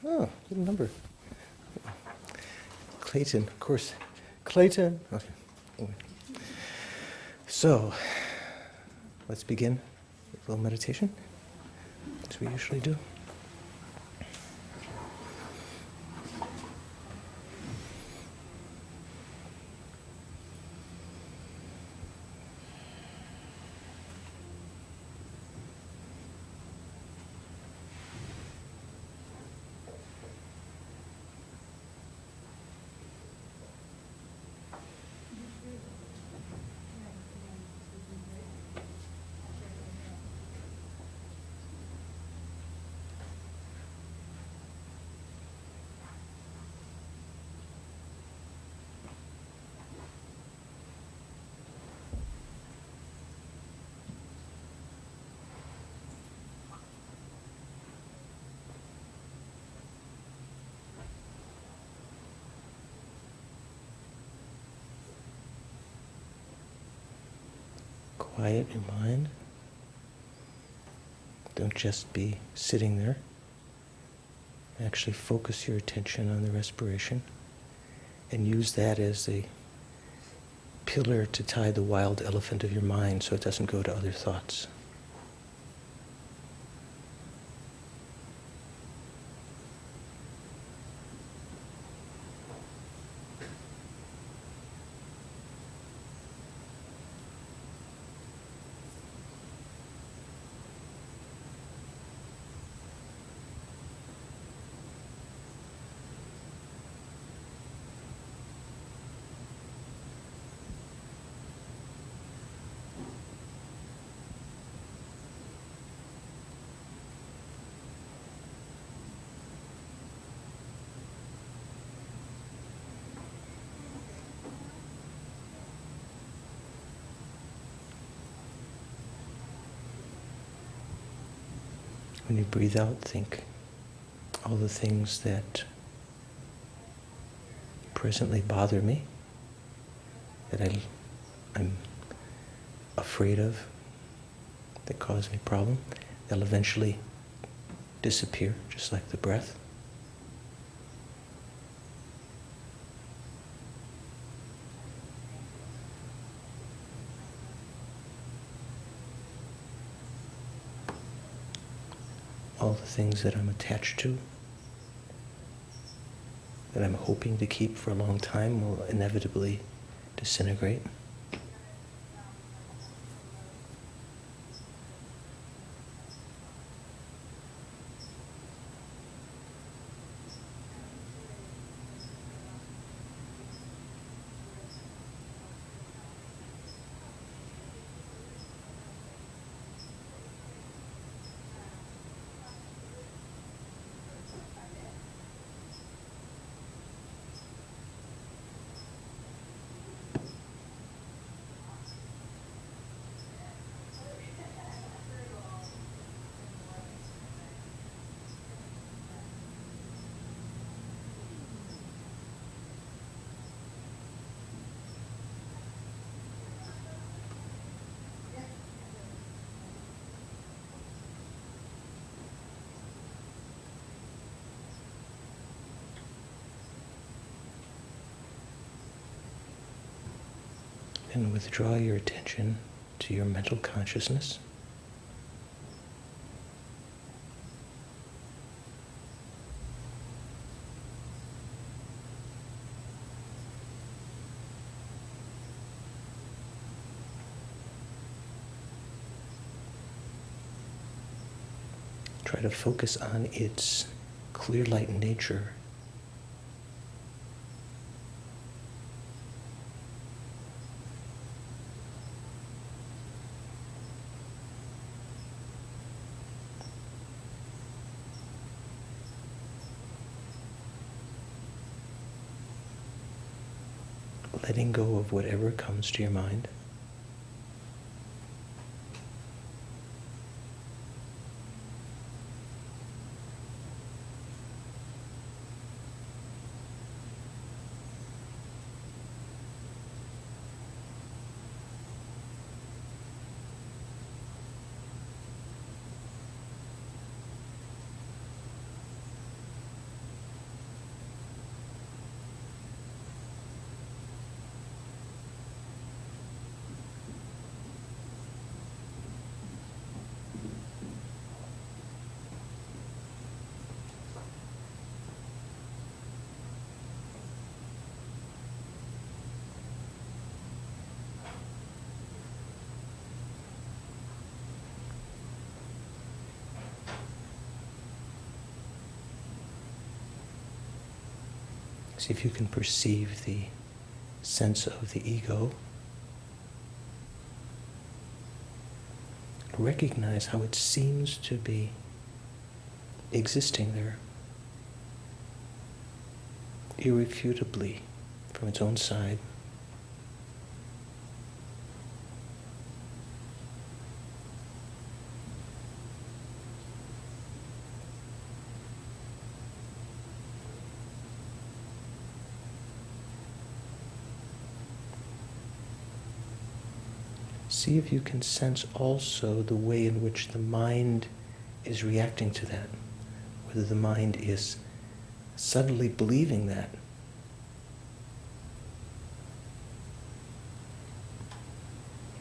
Oh, good number. Clayton, of course. Clayton. Okay. Anyway. So, let's begin with a little meditation, as we usually do. Quiet your mind. Don't just be sitting there. Actually focus your attention on the respiration and use that as a pillar to tie the wild elephant of your mind so it doesn't go to other thoughts. When you breathe out, think all the things that presently bother me, that I'm afraid of, that cause me problem. They'll eventually disappear, just like the breath. All the things that I'm attached to, that I'm hoping to keep for a long time, will inevitably disintegrate. And withdraw your attention to your mental consciousness. Try to focus on its clear light nature. Letting go of whatever comes to your mind. See if you can perceive the sense of the ego. Recognize how it seems to be existing there, irrefutably from its own side. See if you can sense also the way in which the mind is reacting to that. Whether the mind is subtly believing that,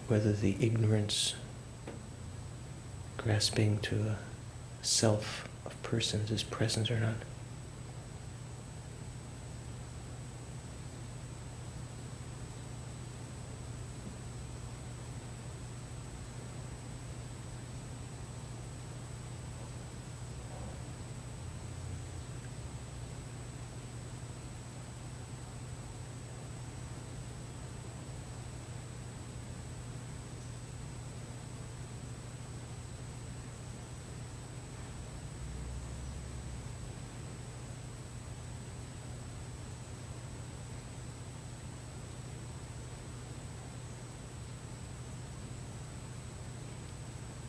whether the ignorance grasping to a self of persons is present or not.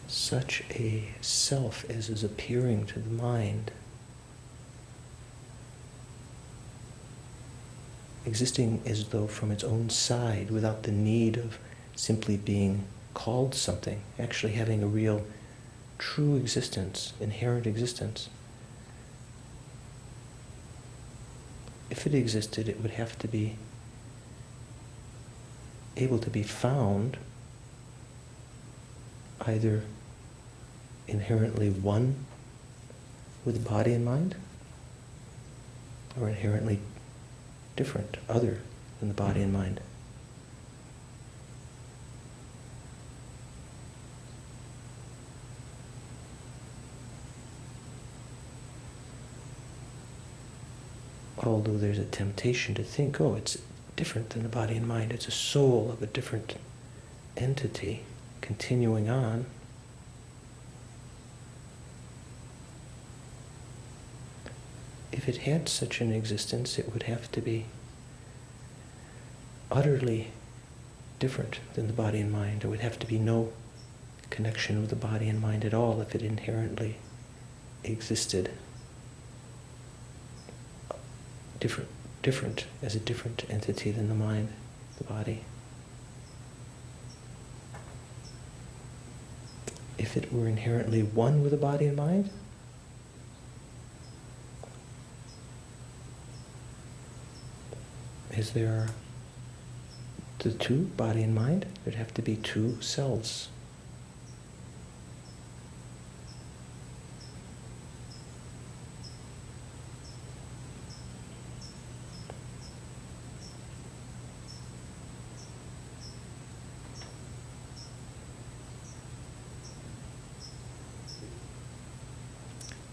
Such a self as is appearing to the mind, existing as though from its own side without the need of simply being called something, actually having a real, true existence, inherent existence. If it existed, it would have to be able to be found either inherently one with the body and mind, or inherently different, other than the body and mind. Although there's a temptation to think, oh, it's different than the body and mind, it's a soul of a different entity continuing on. If it had such an existence, it would have to be utterly different than the body and mind. There would have to be no connection with the body and mind at all if it inherently existed different as a different entity than the mind, the body. If it were inherently one with the body and mind, as there are the two, body and mind, there'd have to be two selves.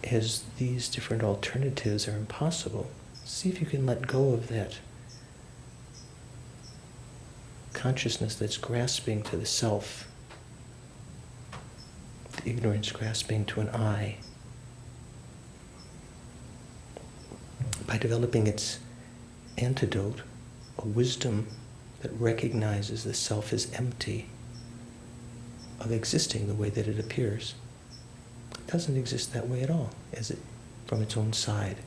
As these different alternatives are impossible, see if you can let go of that consciousness that's grasping to the self, the ignorance grasping to an I, by developing its antidote, a wisdom that recognizes the self is empty of existing the way that it appears. It doesn't exist that way at all, as it from its own side.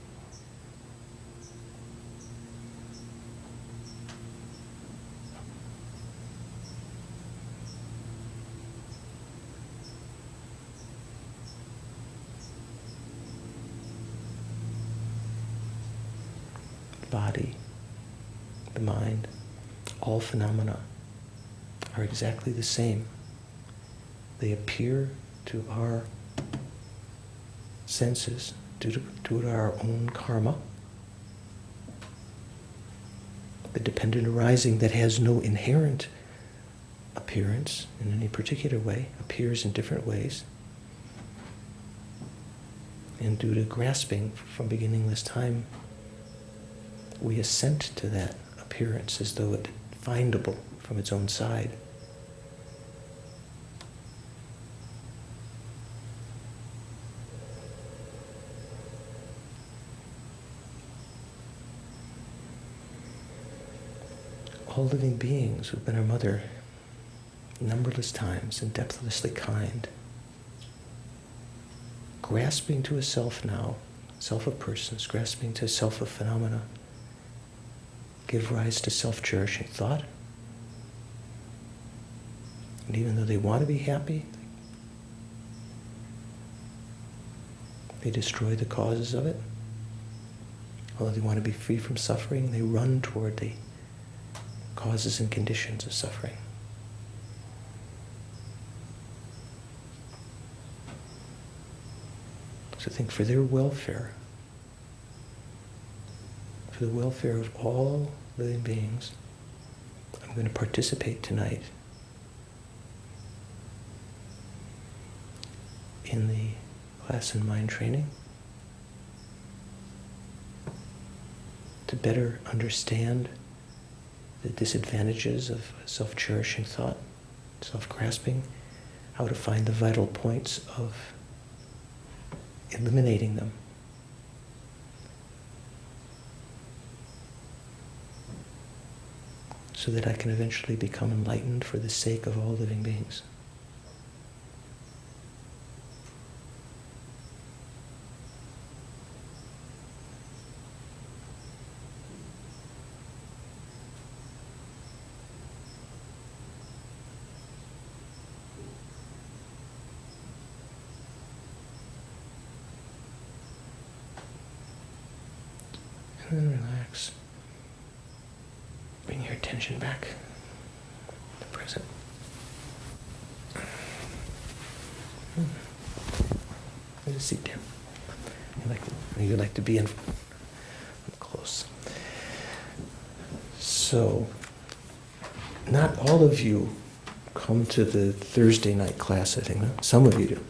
Body, the mind, all phenomena are exactly the same. They appear to our senses due to our own karma. The dependent arising that has no inherent appearance in any particular way appears in different ways. And due to grasping from beginningless time we assent to that appearance as though it findable from its own side. All living beings who've been our mother numberless times and depthlessly kind, grasping to a self now, self of persons, grasping to self of phenomena, give rise to self-cherishing thought. And even though they want to be happy, they destroy the causes of it. Although they want to be free from suffering, they run toward the causes and conditions of suffering. So think, for their welfare, for the welfare of all living beings, I'm going to participate tonight in the class in mind training to better understand the disadvantages of self-cherishing thought, self-grasping, how to find the vital points of eliminating them. So that I can eventually become enlightened for the sake of all living beings. And then relax. Bring your attention back to the present. There's a seat there. You'd like to be in close. So, not all of you come to the Thursday night class, I think. No? Some of you do.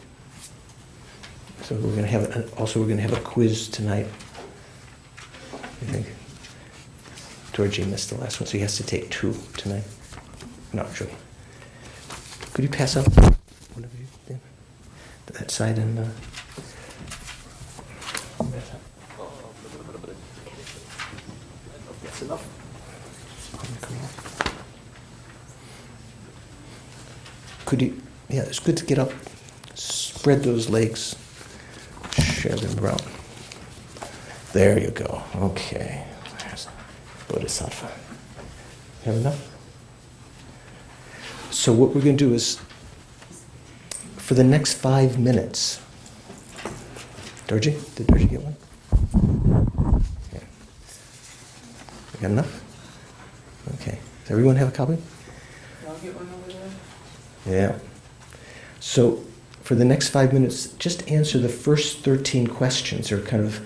So we're going to have a quiz tonight. I think Georgie missed the last one, so he has to take 2 tonight. No, sure. Could you pass up one of you then? That side and that's enough. Could you? Yeah, it's good to get up, spread those legs, share them around. There you go. Okay. There's Bodhisattva. You have enough? So what we're going to do is, for the next 5 minutes, Dorji? Did Dorji get one? Okay. You got enough? Okay. Does everyone have a copy? I'll get one over there. Yeah. So for the next 5 minutes, just answer the first 13 questions. They're kind of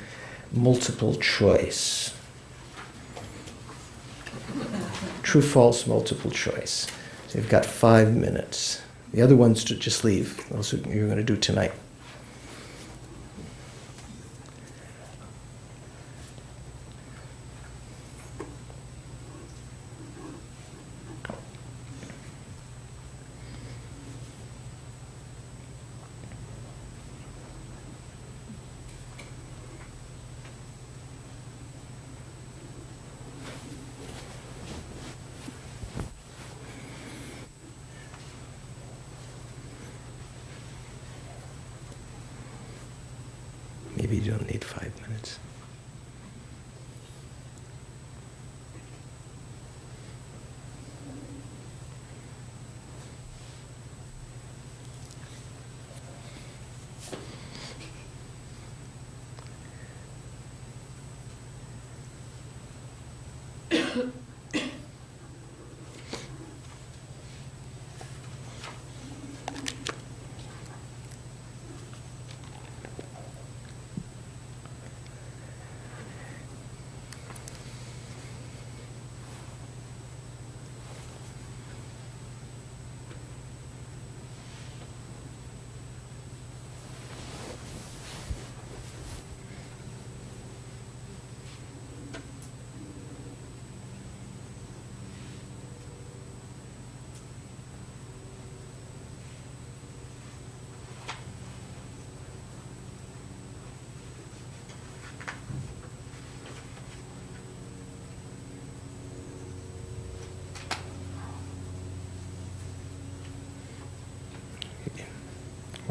multiple choice. True, false, multiple choice. So you've got 5 minutes. The other ones to just leave. Those you're going to do tonight. Maybe you don't need 5 minutes.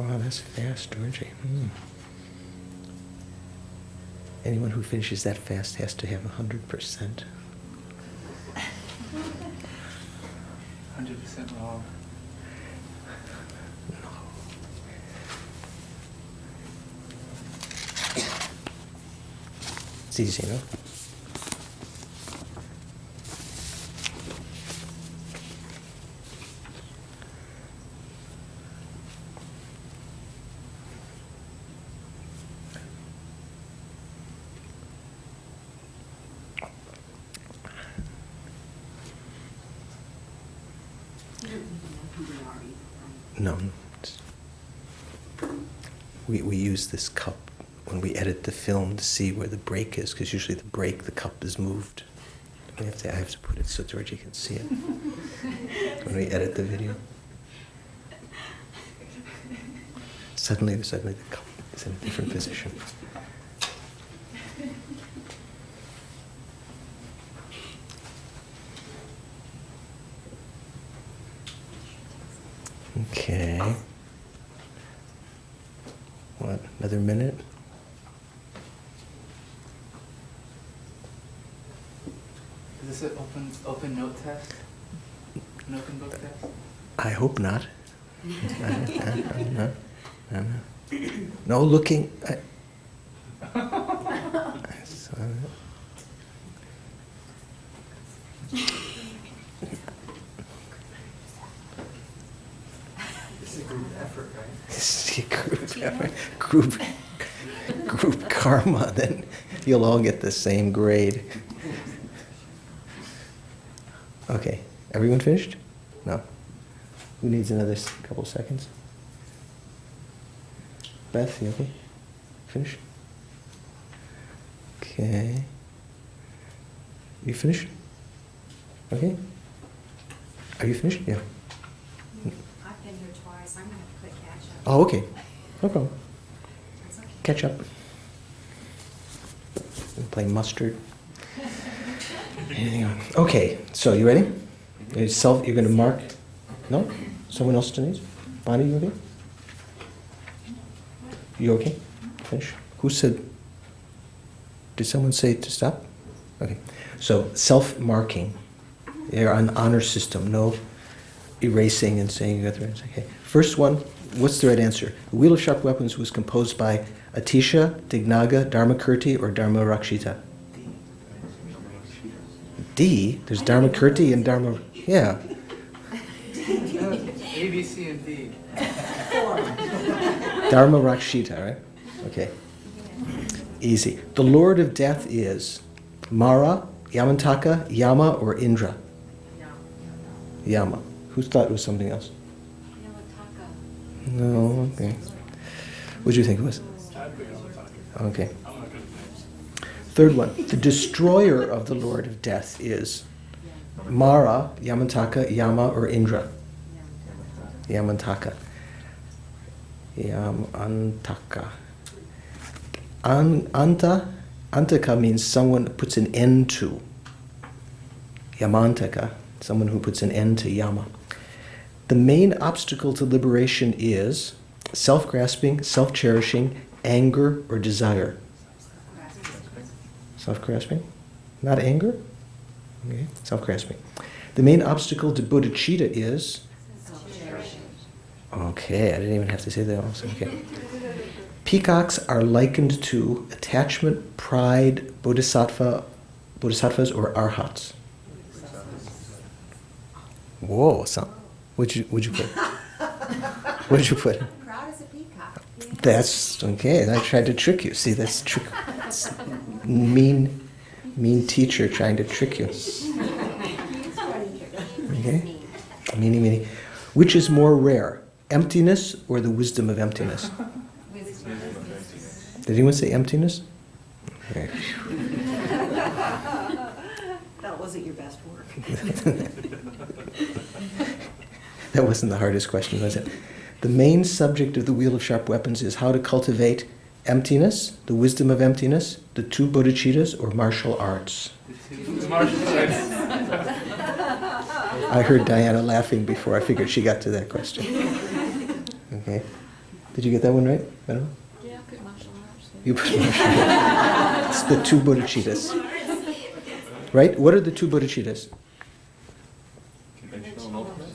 Wow, that's fast, Dorji. Anyone who finishes that fast has to have 100%. 100% wrong. No. It's easy, no? No. We use this cup when we edit the film to see where the break is, because usually the cup is moved. I have to put it so Georgie can see it when we edit the video. Suddenly the cup is in a different position. Okay. What, another minute? Is this an open note test? An open book test? I hope not. No looking. I saw that. This is a group effort, right? This is a group effort. Group karma, then you'll all get the same grade. Okay, everyone finished? No. Who needs another couple seconds? Beth, you okay? Finished? Okay. You finished? Okay. Are you finished? Yeah. I've been here twice. I'm going to have to quit catch up. Oh, okay. No problem. That's okay. Catch up. We'll play mustard. Anything on? Okay, so you ready? You're going to mark. No? Someone else needs? Bonnie, you okay? You okay? Finish. Who said? Did someone say to stop? Okay. So self-marking. You're on honor system. No erasing and saying you got the right answer. Okay. First one. What's the right answer? The Wheel of Sharp Weapons was composed by Atisha, Dignaga, Dharmakirti, or Dharmarakshita? D. There's Dharmakirti and Dharma. Yeah. A, B, C, and D. Dharmarakshita, right? Okay. Easy. The Lord of Death is Mara, Yamantaka, Yama, or Indra? Yama. Who thought it was something else? No, okay. What do you think it was? Okay. Third one. The destroyer of the Lord of Death is Mara, Yamantaka, Yama, or Indra? Yamantaka. Yamantaka. Antaka means someone puts an end to. Yamantaka, someone who puts an end to Yama. The main obstacle to liberation is self-grasping, self-cherishing, anger, or desire. Self-grasping? Not anger? Okay, self-grasping. The main obstacle to bodhicitta is? Self-cherishing. Okay, I didn't even have to say that also. Okay. Peacocks are likened to attachment, pride, bodhisattvas, or arhats. Whoa, what'd you put? What did you put? Proud as a peacock. That's okay. I tried to trick you. See, that's trick. That's mean teacher trying to trick you. Okay. Meanie. Which is more rare, emptiness or the wisdom of emptiness? Did anyone say emptiness? Okay. That wasn't your best work. That wasn't the hardest question, was it? The main subject of the Wheel of Sharp Weapons is how to cultivate emptiness, the wisdom of emptiness, the two bodhicittas, or martial arts. Martial arts. I heard Diana laughing before I figured she got to that question. Okay. Did you get that one right, Venerable? Yeah, I put martial arts. You put It's the two bodhicittas. Right? What are the two bodhicittas? Conventional and ultimate.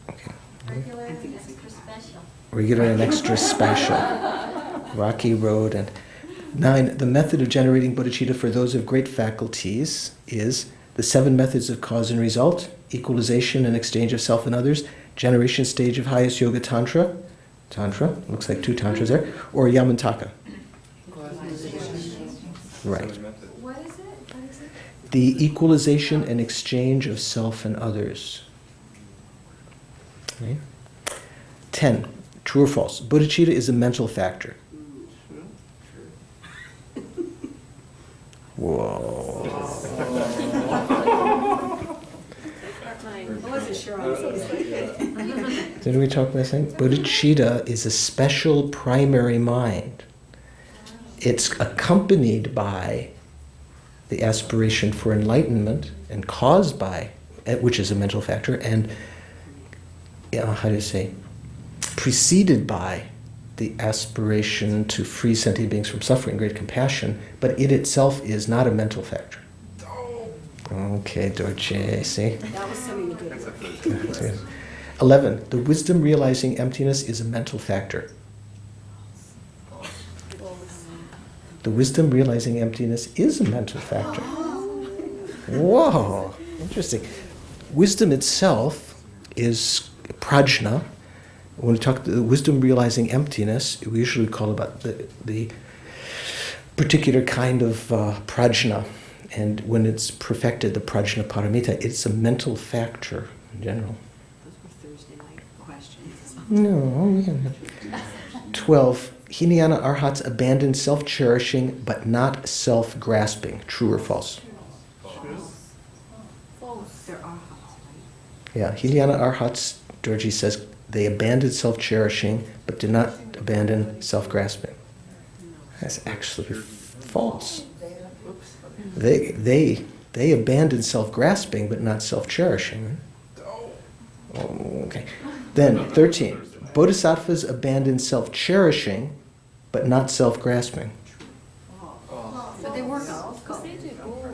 Okay. Regular and extra special. Regular and extra special. Rocky Road. And 9, the method of generating bodhicitta for those of great faculties is the 7 methods of cause and result, equalization and exchange of self and others, generation stage of highest yoga tantra, looks like 2 tantras there, or yamantaka. Right. What is it? What is it? The equalization and exchange of self and others. Okay. 10, true or false? Bodhicitta is a mental factor. Whoa. I wasn't sure I was Didn't we talk about saying? Bodhicitta is a special primary mind. It's accompanied by the aspiration for enlightenment and caused by, which is a mental factor, and how do you say, preceded by the aspiration to free sentient beings from suffering, great compassion, but it itself is not a mental factor. Okay, Dorje, see? That was something good. 11, the wisdom realizing emptiness is a mental factor. The wisdom realizing emptiness is a mental factor. Whoa, interesting. Wisdom itself is prajna. When we talk the wisdom realizing emptiness, we usually call about the particular kind of prajna. And when it's perfected, the prajna paramita, it's a mental factor in general. Those were Thursday night questions. No, we can have 12. Hinayana arhats abandon self-cherishing but not self-grasping. True or false? False. There are hots, right? Yeah, Hinayana arhats, Dorji says, they abandoned self-cherishing but did not abandon self-grasping. That's actually false. They abandoned self-grasping but not self-cherishing. Okay. Then 13. Bodhisattvas abandon self-cherishing but not self-grasping. But they work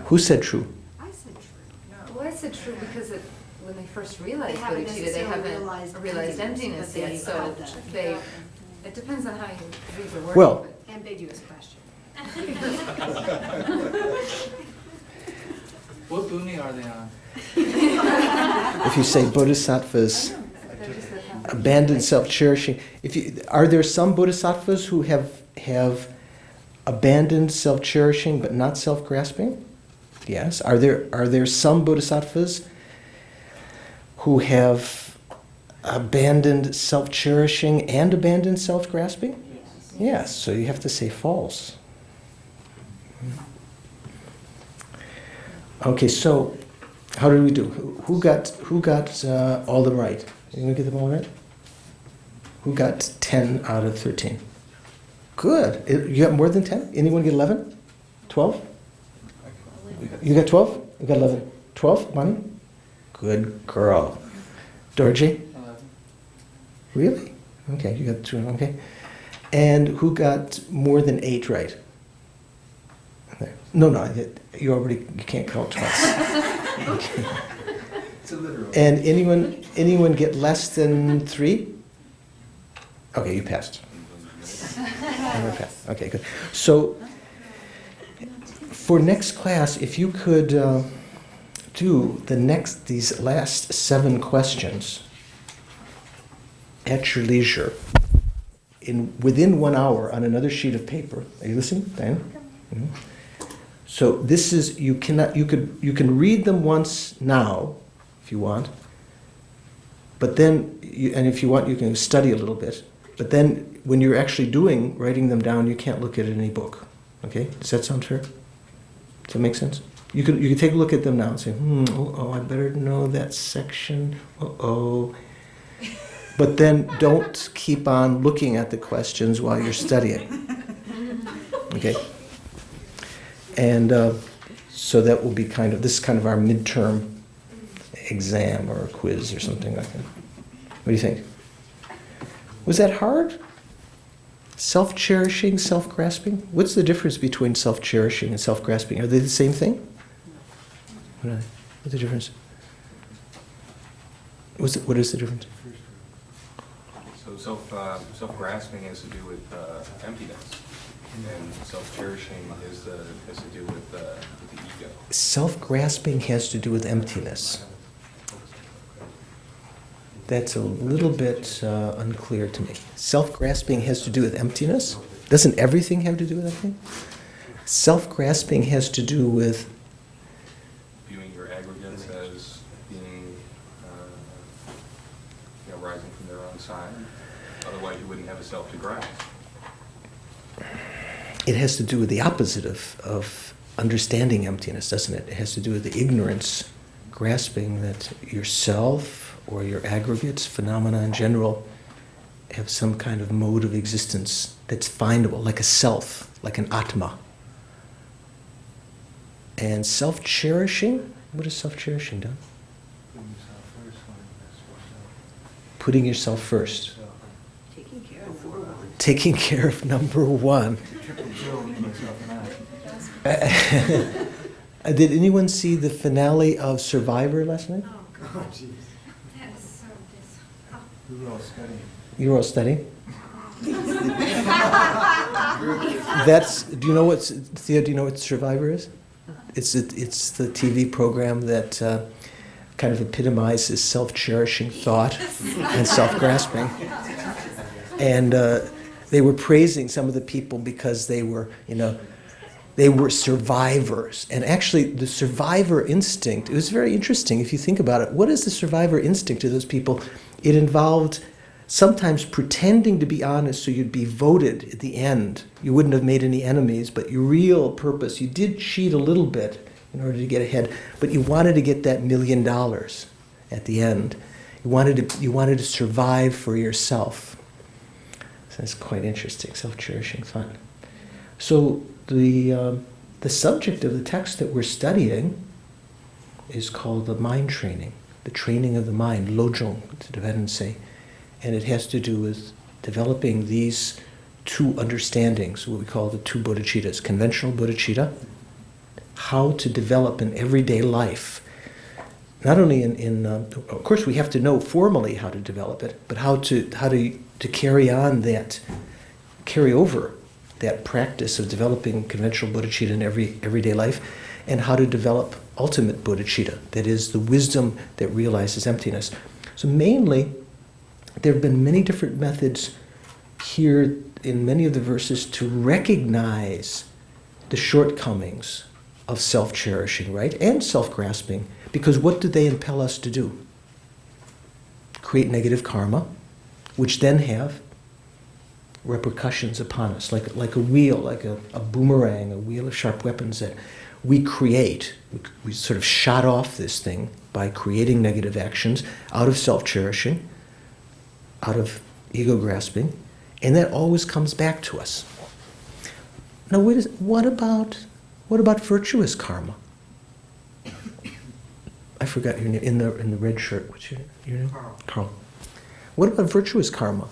Who said true? I said true. Well, I said true because when they first realized They haven't bodhicitta, they necessarily haven't realized realized emptiness, emptiness but they yet. So have that. it depends on how you read the word. Well, Ambiguous question. What bhumi are they on? if you say bodhisattvas abandon self-cherishing, are there some bodhisattvas who have abandoned self-cherishing but not self-grasping? Yes. Are there some bodhisattvas who have abandoned self-cherishing and abandoned self-grasping? Yes. So you have to say false. Okay. So how did we do? Who got all them right? Anyone get them all right? Who got 10 out of 13? Good. You got more than 10? Anyone get 11? 12? You got 12? You got 11. 12, Mani? Good girl. Dorji? 11. Really? Okay, you got 2. Okay. And who got more than 8 right? There. No, you can't count twice. Okay. It's a literal. And anyone get less than 3? Okay, you passed. Okay, good. So for next class, if you could do these last 7 questions at your leisure, within 1 hour on another sheet of paper. Are you listening, Diana? Mm-hmm. So this is you can read them once now, if you want. But then, and if you want, you can study a little bit. But then, when you're actually writing them down, you can't look at any book. Okay? Does that sound fair? Does that make sense? You can take a look at them now and say, I better know that section. But then don't keep on looking at the questions while you're studying. Okay? And so that will be this is kind of our midterm exam or a quiz or something like that. What do you think? Was that hard? Self-cherishing, self-grasping? What's the difference between self-cherishing and self-grasping? Are they the same thing? What are they? What's the difference? What is the difference? So self-grasping has to do with emptiness, and self-cherishing has to do with the ego. Self-grasping has to do with emptiness. That's a little bit unclear to me. Self-grasping has to do with emptiness? Doesn't everything have to do with emptiness? Self-grasping has to do with Viewing your aggregates as being, rising from their own side. Otherwise, you wouldn't have a self to grasp. it has to do with the opposite of understanding emptiness, doesn't it? It has to do with the ignorance, grasping that yourself or your aggregates, phenomena in general, have some kind of mode of existence that's findable, like a self, like an atma. And self-cherishing, what is self-cherishing done? Putting yourself first. Taking care of number one. Taking care of number one. Did anyone see the finale of Survivor last night? Oh, Oh, jeez. that is so We were all studying. You were all studying? That's. Do you know what? Theo, do you know what Survivor is? It's the TV program that kind of epitomizes self-cherishing thought and self-grasping. And they were praising some of the people because they were, they were survivors. And actually, the survivor instinct, it was very interesting if you think about it. What is the survivor instinct of those people? It involved sometimes pretending to be honest so you'd be voted at the end. You wouldn't have made any enemies, but your real purpose, you did cheat a little bit in order to get ahead, but you wanted to get that $1 million at the end. You wanted to survive for yourself. So that's quite interesting, self-cherishing fun. So the subject of the text that we're studying is called the mind training, the training of the mind, lojong, the Tibetans say. And it has to do with developing these two understandings, what we call the two bodhicittas. Conventional bodhicitta, how to develop in everyday life. Not only of course we have to know formally how to develop it, but how to carry on that, carry over that practice of developing conventional bodhicitta in everyday life, and how to develop ultimate bodhicitta, that is the wisdom that realizes emptiness. So mainly, there have been many different methods here in many of the verses to recognize the shortcomings of self-cherishing, right? And self-grasping. Because what do they impel us to do? Create negative karma, which then have repercussions upon us, like a wheel, like a boomerang, a wheel of sharp weapons that we create. We sort of shot off this thing by creating negative actions out of self-cherishing, out of ego grasping, and that always comes back to us. Now, what about virtuous karma? I forgot your name in the red shirt. What's your name? Carl. What about virtuous karma?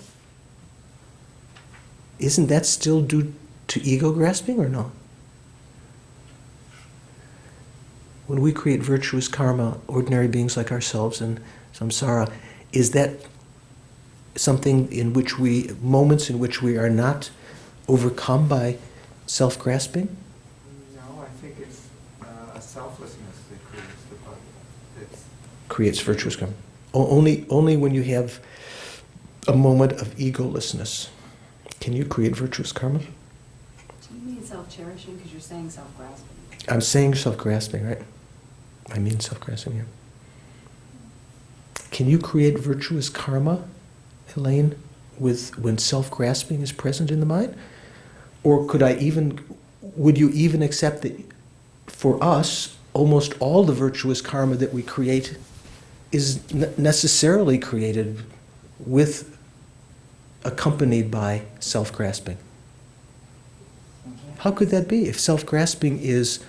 Isn't that still due to ego grasping or no? When we create virtuous karma, ordinary beings like ourselves in samsara, is that something moments in which we are not overcome by self-grasping? No, I think it's a selflessness that creates the body. Creates virtuous karma. Only when you have a moment of egolessness can you create virtuous karma. Do you mean self-cherishing because you're saying self-grasping? I'm saying self-grasping, right? I mean self-grasping, yeah. Can you create virtuous karma, Elaine, when self-grasping is present in the mind? Or would you even accept that for us, almost all the virtuous karma that we create is necessarily created accompanied by self-grasping? How could that be? If self-grasping is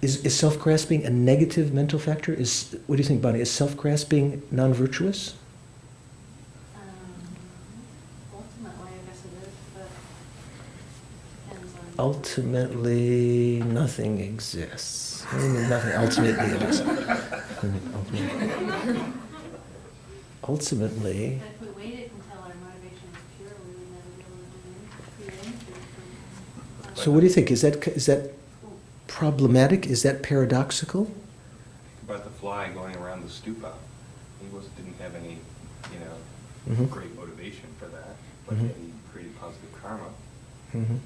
self-grasping a negative mental factor? What do you think, Bonnie? Is self-grasping non-virtuous? ultimately nothing exists. What do you mean nothing ultimately exists? Ultimately, But if we waited until our motivation was pure, we would never be able to create anything from. so what do you think? Is that problematic? Is that paradoxical? About the fly going around the stupa, didn't have any, Mhm. great motivation for that, but Mhm. yet he created positive karma. Mm-hmm.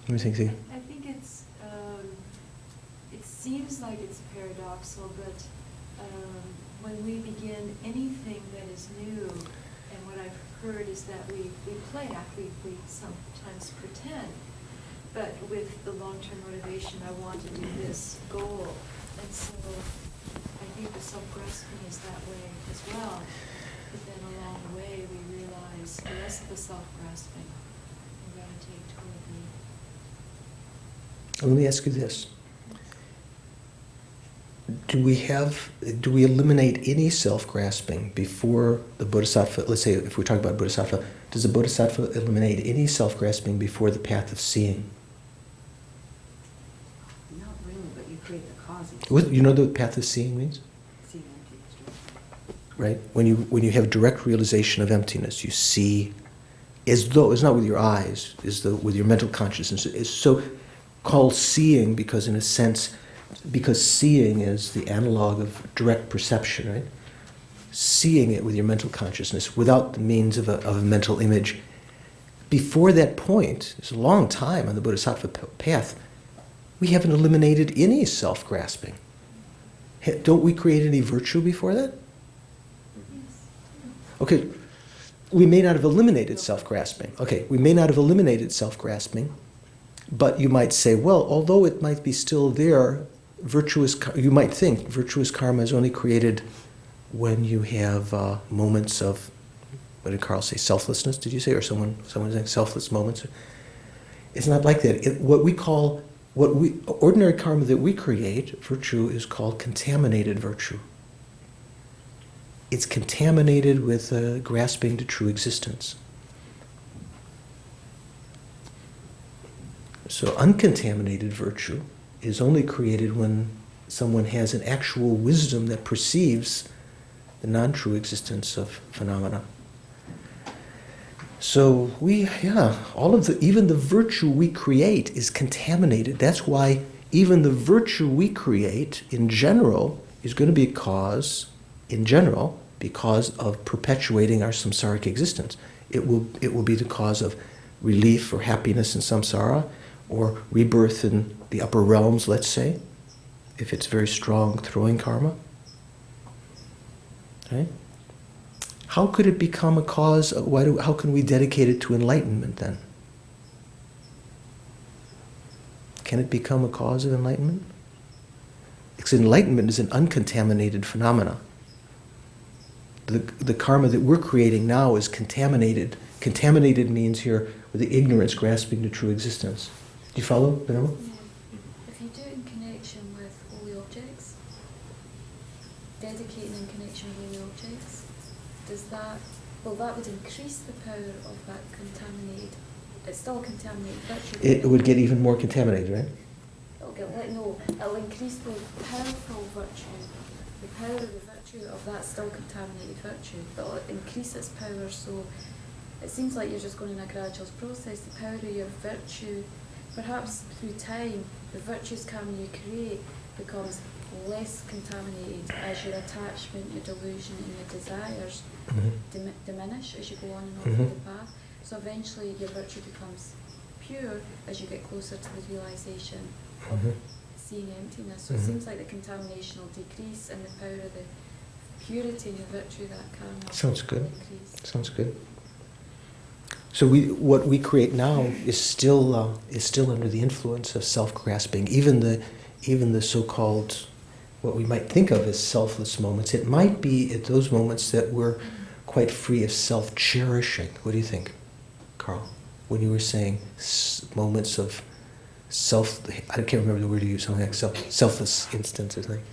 What do you think, Zia? I think it seems like it's paradoxical, but when we begin anything that is new, and what I've heard is that we play act, we sometimes pretend, but with the long-term motivation, I want to do this goal. And so I think the self-grasping is that way as well. But then along the way, we realize the rest of the self-grasping and gravitate toward the. Let me ask you this. Do we eliminate any self-grasping before the Bodhisattva, let's say if we're talking about Bodhisattva, does the Bodhisattva eliminate any self-grasping before the path of seeing? Not really, but you create the cause. You know what the path of seeing means? Seeing emptiness. Right? When you have direct realization of emptiness, you see as though, it's not with your eyes, with your mental consciousness. It's so called seeing because in a sense, because seeing is the analog of direct perception, right? Seeing it with your mental consciousness without the means of a mental image. Before that point, it's a long time on the Bodhisattva path, we haven't eliminated any self-grasping. Don't we create any virtue before that? Okay, we may not have eliminated self-grasping. Okay, we may not have eliminated self-grasping, but you might say, well, although it might be still there, you might think virtuous karma is only created when you have moments of, what did Carl say, selflessness, did you say? Or someone saying selfless moments? It's not like that. Ordinary karma that we create, virtue, is called contaminated virtue. It's contaminated with grasping to true existence. So uncontaminated virtue is only created when someone has an actual wisdom that perceives the non-true existence of phenomena. So even the virtue we create is contaminated. That's why even the virtue we create in general is going to be a cause, in general, because of perpetuating our samsaric existence. It will be the cause of relief or happiness in samsara, or rebirth in the upper realms, let's say, if it's very strong throwing karma. Right? How could it become a cause? How can we dedicate it to enlightenment then? Can it become a cause of enlightenment? Because enlightenment is an uncontaminated phenomena. The karma that we're creating now is contaminated. Contaminated means here with the ignorance grasping to true existence. Do you follow, Venerable? Yeah. If you do it in connection with holy objects, dedicating in connection with holy objects, that would increase the power of that contaminated, it's still a contaminated virtue. It would get even more contaminated, right? It'll increase the powerful virtue, the power of the virtue of that still contaminated virtue, but it'll increase its power, so it seems like you're just going in a gradual process. The power of your virtue, perhaps through time, the virtuous karma you create becomes less contaminated as your attachment, your delusion and your desires diminish as you go on and on through the path. So eventually your virtue becomes pure as you get closer to the realization of seeing emptiness. So it seems like the contamination will decrease and the power of the purity and the virtue of that karma will increase. Sounds good. So what we create now is still under the influence of self-grasping. Even the so-called, what we might think of as selfless moments, it might be at those moments that we're quite free of self-cherishing. What do you think, Carl? When you were saying moments of I can't remember the word you used, something like selfless instance or something.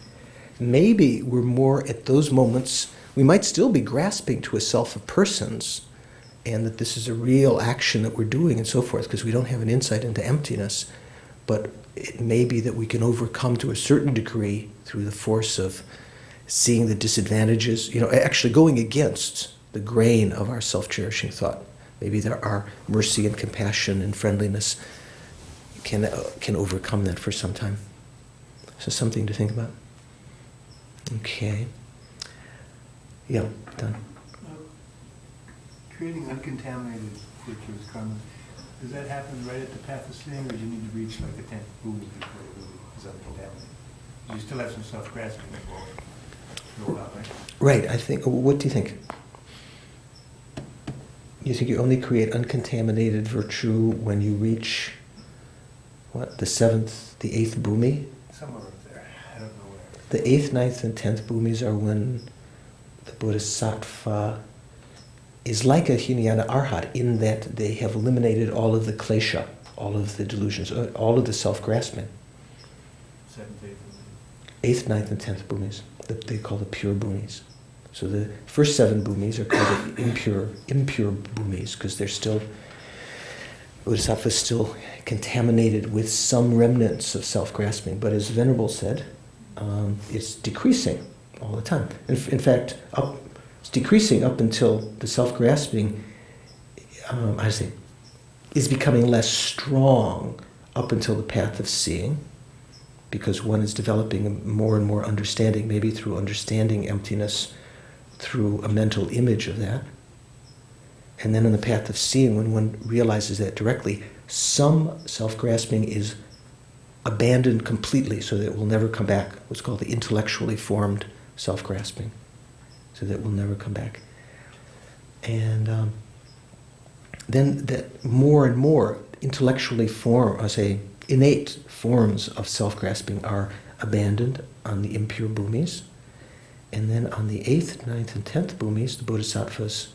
Maybe we're more at those moments, we might still be grasping to a self of persons, and that this is a real action that we're doing and so forth, because we don't have an insight into emptiness. But it may be that we can overcome to a certain degree through the force of seeing the disadvantages, actually going against the grain of our self-cherishing thought. Maybe there are mercy and compassion and friendliness can overcome that for some time. So something to think about. Okay. Yeah, done. Creating uncontaminated virtuous karma, does that happen right at the path of seeing, or do you need to reach like the 10th bhumi before it really is uncontaminated? You still have some self-grasping involved. Right? Right, I think, what do you think? You think you only create uncontaminated virtue when you reach, what, the 7th, the 8th bhumi? Somewhere up there, I don't know where. The 8th, 9th, and 10th bhumis are when the bodhisattva is like a Hinayana Arhat in that they have eliminated all of the klesha, all of the delusions, all of the self-grasping. 7th, 8th, 8th, 9th, and 10th bhumis, that they call the pure bhumis. So the first 7 bhumis are called the impure bhumis, because they're still, bodhisattva is still contaminated with some remnants of self-grasping. But as Venerable said, it's decreasing all the time. In fact, it's decreasing up until the self-grasping, is becoming less strong up until the path of seeing, because one is developing more and more understanding, maybe through understanding emptiness, through a mental image of that. And then on the path of seeing, when one realizes that directly, some self-grasping is abandoned completely so that it will never come back, what's called the intellectually formed self-grasping, so that it will never come back. And then that more and more intellectually innate forms of self-grasping are abandoned on the impure bhumis. And then on the 8th, 9th, and 10th bhumis, the bodhisattvas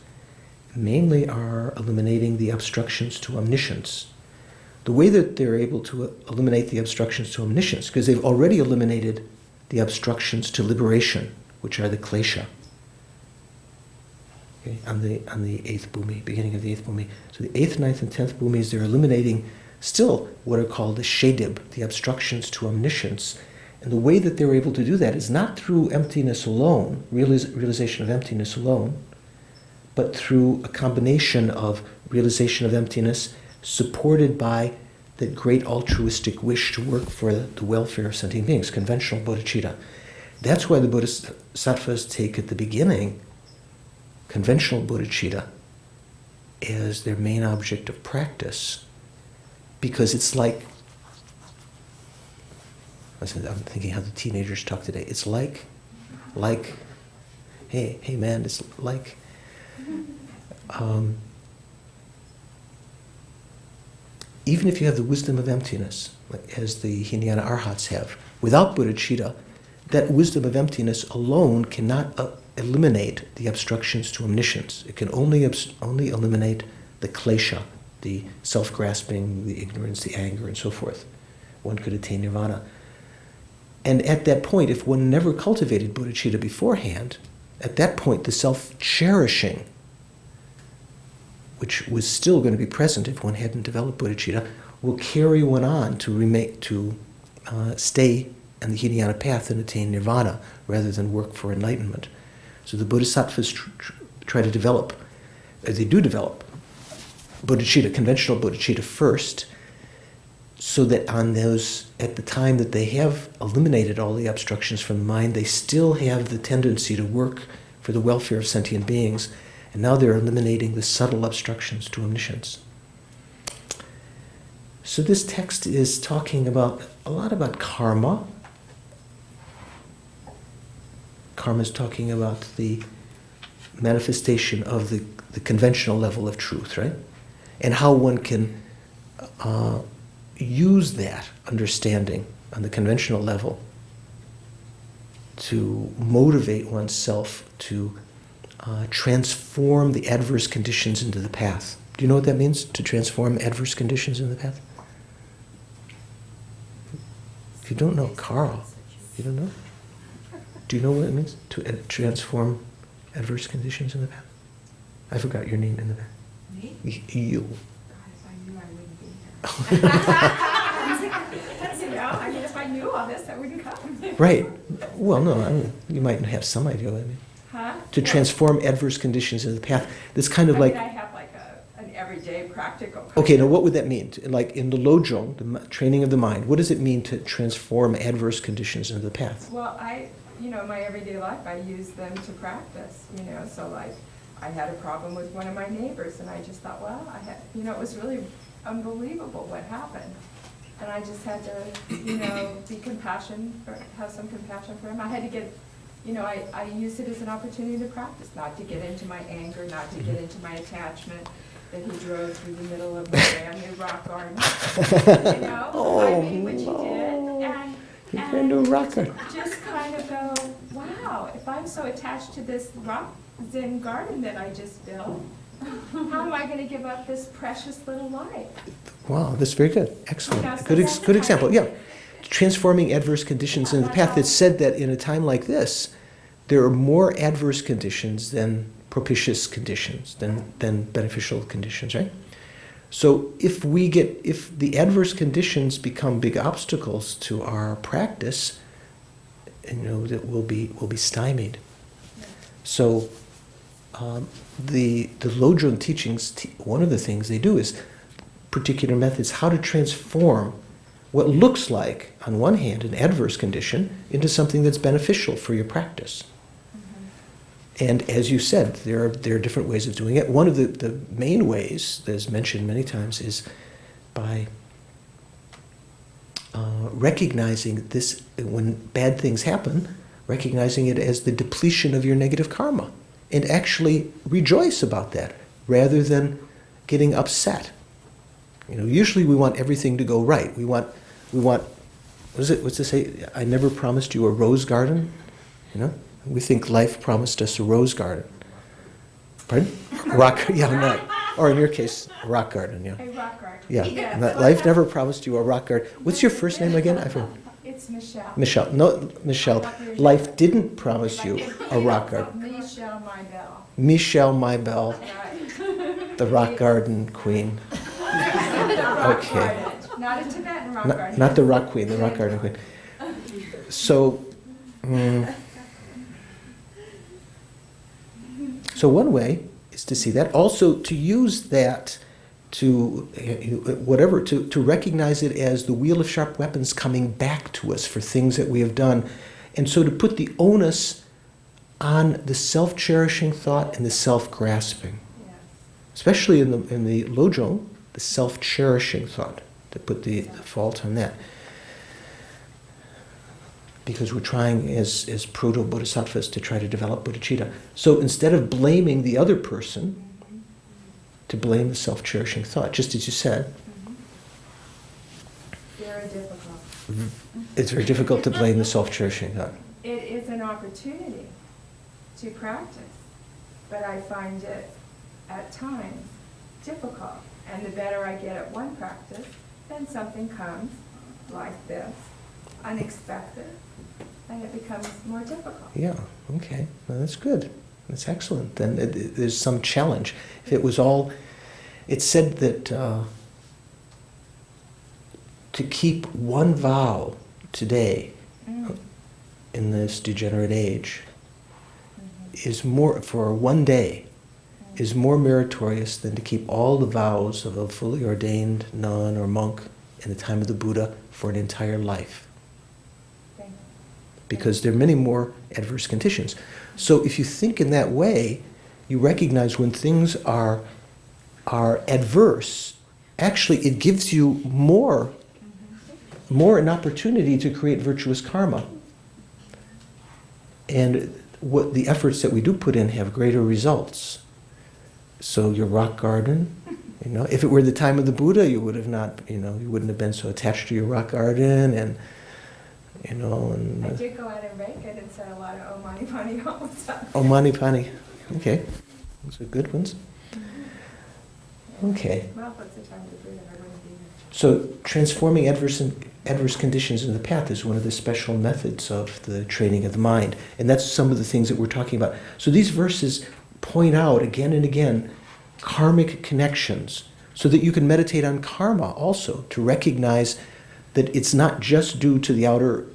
mainly are eliminating the obstructions to omniscience. The way that they're able to eliminate the obstructions to omniscience, because they've already eliminated the obstructions to liberation, which are the klesha, okay, on the 8th bhumi, beginning of the 8th bhumi. So the 8th, 9th, and 10th bhumis, they're eliminating still what are called the shedib, the obstructions to omniscience. And the way that they're able to do that is not through emptiness alone, realization of emptiness alone, but through a combination of realization of emptiness supported by that great altruistic wish to work for the welfare of sentient beings, conventional bodhicitta. That's why the bodhisattvas take at the beginning conventional bodhicitta as their main object of practice, because it's like, I'm thinking how the teenagers talk today. It's like, hey man, it's like, even if you have the wisdom of emptiness, like as the Hinayana Arhats have, without bodhicitta, that wisdom of emptiness alone cannot eliminate the obstructions to omniscience. It can only eliminate the klesha, the self-grasping, the ignorance, the anger, and so forth. One could attain nirvana. And at that point, if one never cultivated bodhicitta beforehand, at that point the self-cherishing, which was still going to be present if one hadn't developed bodhicitta, will carry one on to stay on the Hinayana path and attain nirvana rather than work for enlightenment. So the bodhisattvas try to develop, they do develop bodhicitta, conventional bodhicitta first, so that on those, at the time that they have eliminated all the obstructions from the mind, they still have the tendency to work for the welfare of sentient beings, and now they're eliminating the subtle obstructions to omniscience. So this text is talking a lot about karma. Karma is talking about the manifestation of the conventional level of truth, right? And how one can use that understanding on the conventional level to motivate oneself to transform the adverse conditions into the path. Do you know what that means, to transform adverse conditions in the path? If you don't know, Carl, you don't know? Do you know what it means to transform adverse conditions in the path? I forgot your name in the path. Me? You. God, if I knew, I wouldn't be here. You know, I mean, if I knew all this, I wouldn't come. Right. Well, no, I mean, you might have some idea what I mean. Huh? To transform adverse conditions into the path. This kind of like, I have like an everyday practical. okay, now what would that mean? Like in the Lojong, the training of the mind, what does it mean to transform adverse conditions into the path? Well, in my everyday life, I use them to practice, so like, I had a problem with one of my neighbors, and I just thought, well, it was really unbelievable what happened. And I just had to, have some compassion for him. I had to get, I used it as an opportunity to practice, not to get into my anger, not to get into my attachment that he drove through the middle of my brand new rock garden. Which he did. And brand new rock garden. Just kind of go, wow, if I'm so attached to this rock Zen garden that I just built, how am I going to give up this precious little life? Wow, that's very good. Excellent. Yeah, so Good, that's good example. kind Yeah. Transforming adverse conditions into the path. It's said that in a time like this, there are more adverse conditions than propitious conditions, than beneficial conditions, right? So if the adverse conditions become big obstacles to our practice, that we'll be stymied. So the Lojong teachings, one of the things they do is particular methods, how to transform what looks like, on one hand, an adverse condition into something that's beneficial for your practice. And as you said, there are different ways of doing it. One of the main ways that is mentioned many times is by recognizing this, when bad things happen, recognizing it as the depletion of your negative karma, and actually rejoice about that, rather than getting upset. Usually we want everything to go right. We want, what's it say? I never promised you a rose garden, We think life promised us a rose garden. Pardon? Not. Or in your case, a rock garden, yeah. A rock garden. Yeah. Yes. Life never promised you a rock garden. What's your first name again? I forgot. It's Michelle. Michelle. No, Michelle. Life didn't promise you a rock garden. Michelle Maybell. Michelle Maybell, Right. the rock garden queen. The rock Okay. garden. Not a Tibetan rock garden. Not the rock queen, the rock garden queen. So, so one way is to see that. Also to use that to recognize it as the wheel of sharp weapons coming back to us for things that we have done. And so to put the onus on the self-cherishing thought and the self-grasping. Yes. Especially in the Lojong, the self-cherishing thought, to put the fault on that. Because we're trying as proto-bodhisattvas to try to develop bodhicitta. So instead of blaming the other person, to blame the self-cherishing thought, just as you said. Very difficult. It's very difficult to blame the self-cherishing thought. It is an opportunity to practice, but I find it at times difficult. And the better I get at one practice, then something comes like this, unexpected, and it becomes more difficult. Yeah, okay. Well, that's good. That's excellent. Then there's some challenge. If it was all, it's said that to keep one vow today in this degenerate age is more, for one day, is more meritorious than to keep all the vows of a fully ordained nun or monk in the time of the Buddha for an entire life. Because there are many more adverse conditions. So if you think in that way, you recognize when things are adverse, actually it gives you more an opportunity to create virtuous karma. And what the efforts that we do put in have greater results. So your rock garden, if it were the time of the Buddha, you would have not, you wouldn't have been so attached to your rock garden, and I did go out and rake it and said a lot of Om Mani Padme Hum. Oh, Mani Padme. Okay. Those are good ones. Okay. Well, if it's the time of the Buddha, I wouldn't be here. So transforming adverse conditions into the path is one of the special methods of the training of the mind. And that's some of the things that we're talking about. So these verses point out again and again karmic connections, so that you can meditate on karma also, to recognize that it's not just due to the outer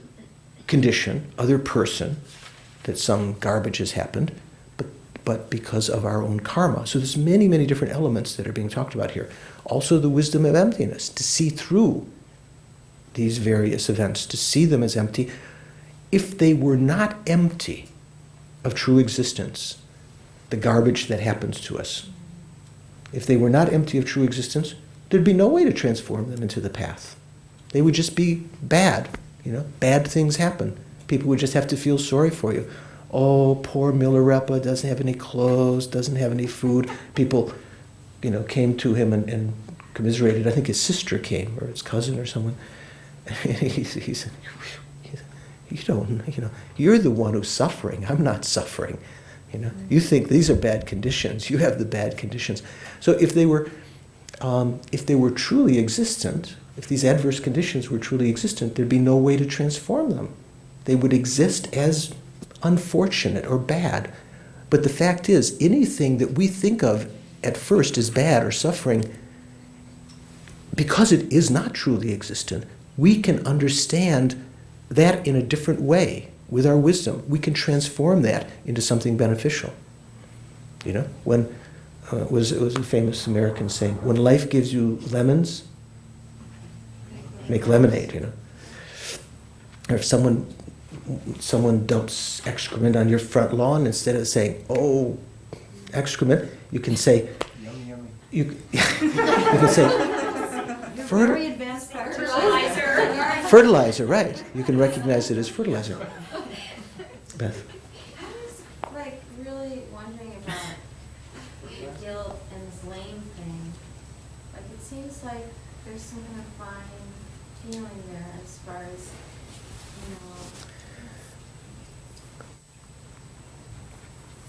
condition, other person, that some garbage has happened, but because of our own karma. So there's many, many different elements that are being talked about here. Also the wisdom of emptiness, to see through these various events, to see them as empty. If they were not empty of true existence, the garbage that happens to us, if they were not empty of true existence, there'd be no way to transform them into the path. They would just be bad, bad things happen. People would just have to feel sorry for you. Oh, poor Milarepa doesn't have any clothes, doesn't have any food. People, came to him and commiserated. I think his sister came, or his cousin or someone. He said, you're the one who's suffering. I'm not suffering. You think these are bad conditions. You have the bad conditions. So if they were truly existent, if these adverse conditions were truly existent, there'd be no way to transform them. They would exist as unfortunate or bad. But the fact is, anything that we think of at first as bad or suffering, because it is not truly existent, we can understand that in a different way with our wisdom. We can transform that into something beneficial. When it was a famous American saying, when life gives you lemons, make lemonade, Or if someone dumps excrement on your front lawn, instead of saying, oh, excrement, you can say, Yummy, yummy. you can say, Very advanced fertilizer. fertilizer, right. You can recognize it as fertilizer. Beth. I was really wondering about guilt and this lame thing. It seems like there's some kind of fine feeling there as far as,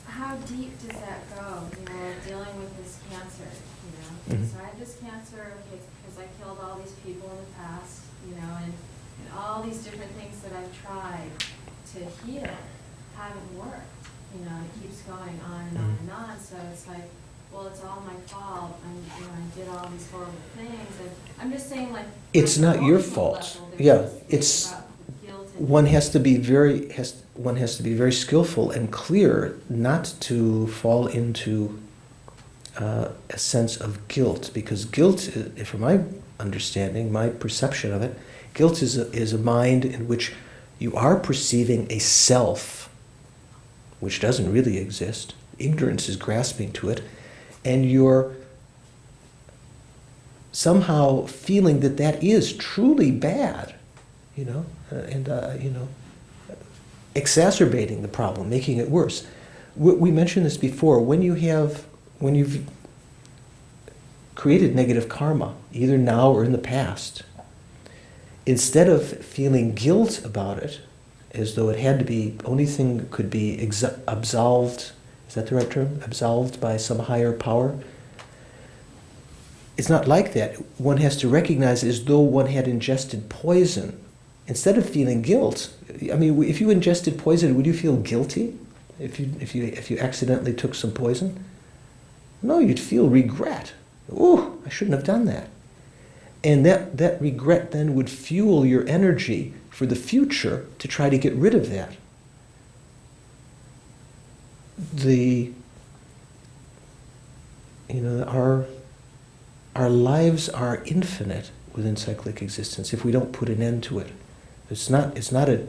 how deep does that go, dealing with this cancer, Mhm. So I had this cancer because I killed all these people in the past, and all these different things that I've tried to heal haven't worked, and it keeps going on and on and on, so it's like, well, it's all my fault, I did all these horrible things, and I'm just saying, It's on an not your emotional fault. level, Yeah, there's this it's thing about guilt and one has to be very skillful and clear not to fall into a sense of guilt, because guilt, from my understanding, my perception of it, guilt is a mind in which you are perceiving a self which doesn't really exist. Ignorance is grasping to it, and you're somehow feeling that is truly bad, exacerbating the problem, making it worse. We mentioned this before. When you've created negative karma, either now or in the past, instead of feeling guilt about it, as though it had to be, only thing that could be absolved, is that the right term? Absolved by some higher power? It's not like that. One has to recognize it as though one had ingested poison. Instead of feeling guilt, if you ingested poison, would you feel guilty if you accidentally took some poison? No, you'd feel regret. Ooh, I shouldn't have done that. And that regret then would fuel your energy for the future to try to get rid of that. Our lives are infinite within cyclic existence if we don't put an end to it. It's not a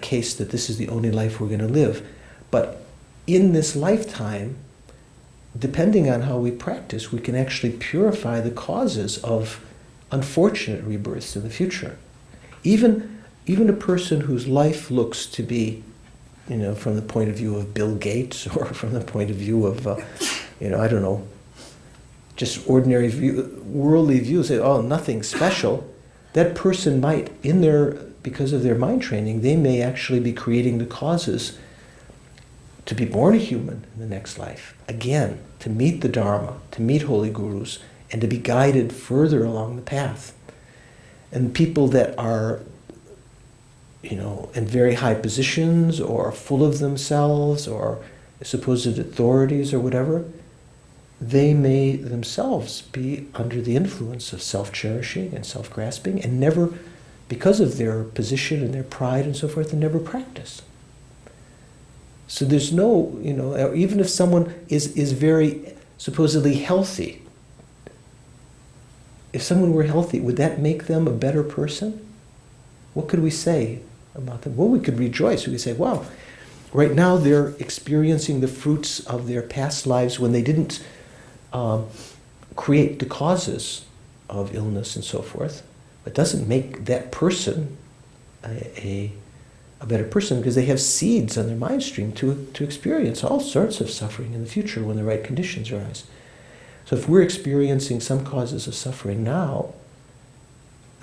case that this is the only life we're going to live. But in this lifetime, depending on how we practice, we can actually purify the causes of unfortunate rebirths in the future. Even a person whose life looks to be, from the point of view of Bill Gates, or from the point of view of, I don't know, just ordinary worldly views, say, oh, nothing special. That person might, because of their mind training, they may actually be creating the causes to be born a human in the next life. Again, to meet the Dharma, to meet holy gurus, and to be guided further along the path. And people that are, in very high positions, or full of themselves, or supposed authorities or whatever, they may themselves be under the influence of self-cherishing and self-grasping and never, because of their position and their pride and so forth, and never practice. So there's no, even if someone is very supposedly healthy, if someone were healthy, would that make them a better person? What could we say about them? Well, we could rejoice. We could say, wow, right now they're experiencing the fruits of their past lives when they didn't create the causes of illness and so forth. It doesn't make that person a better person, because they have seeds on their mind stream to experience all sorts of suffering in the future when the right conditions arise. So if we're experiencing some causes of suffering now,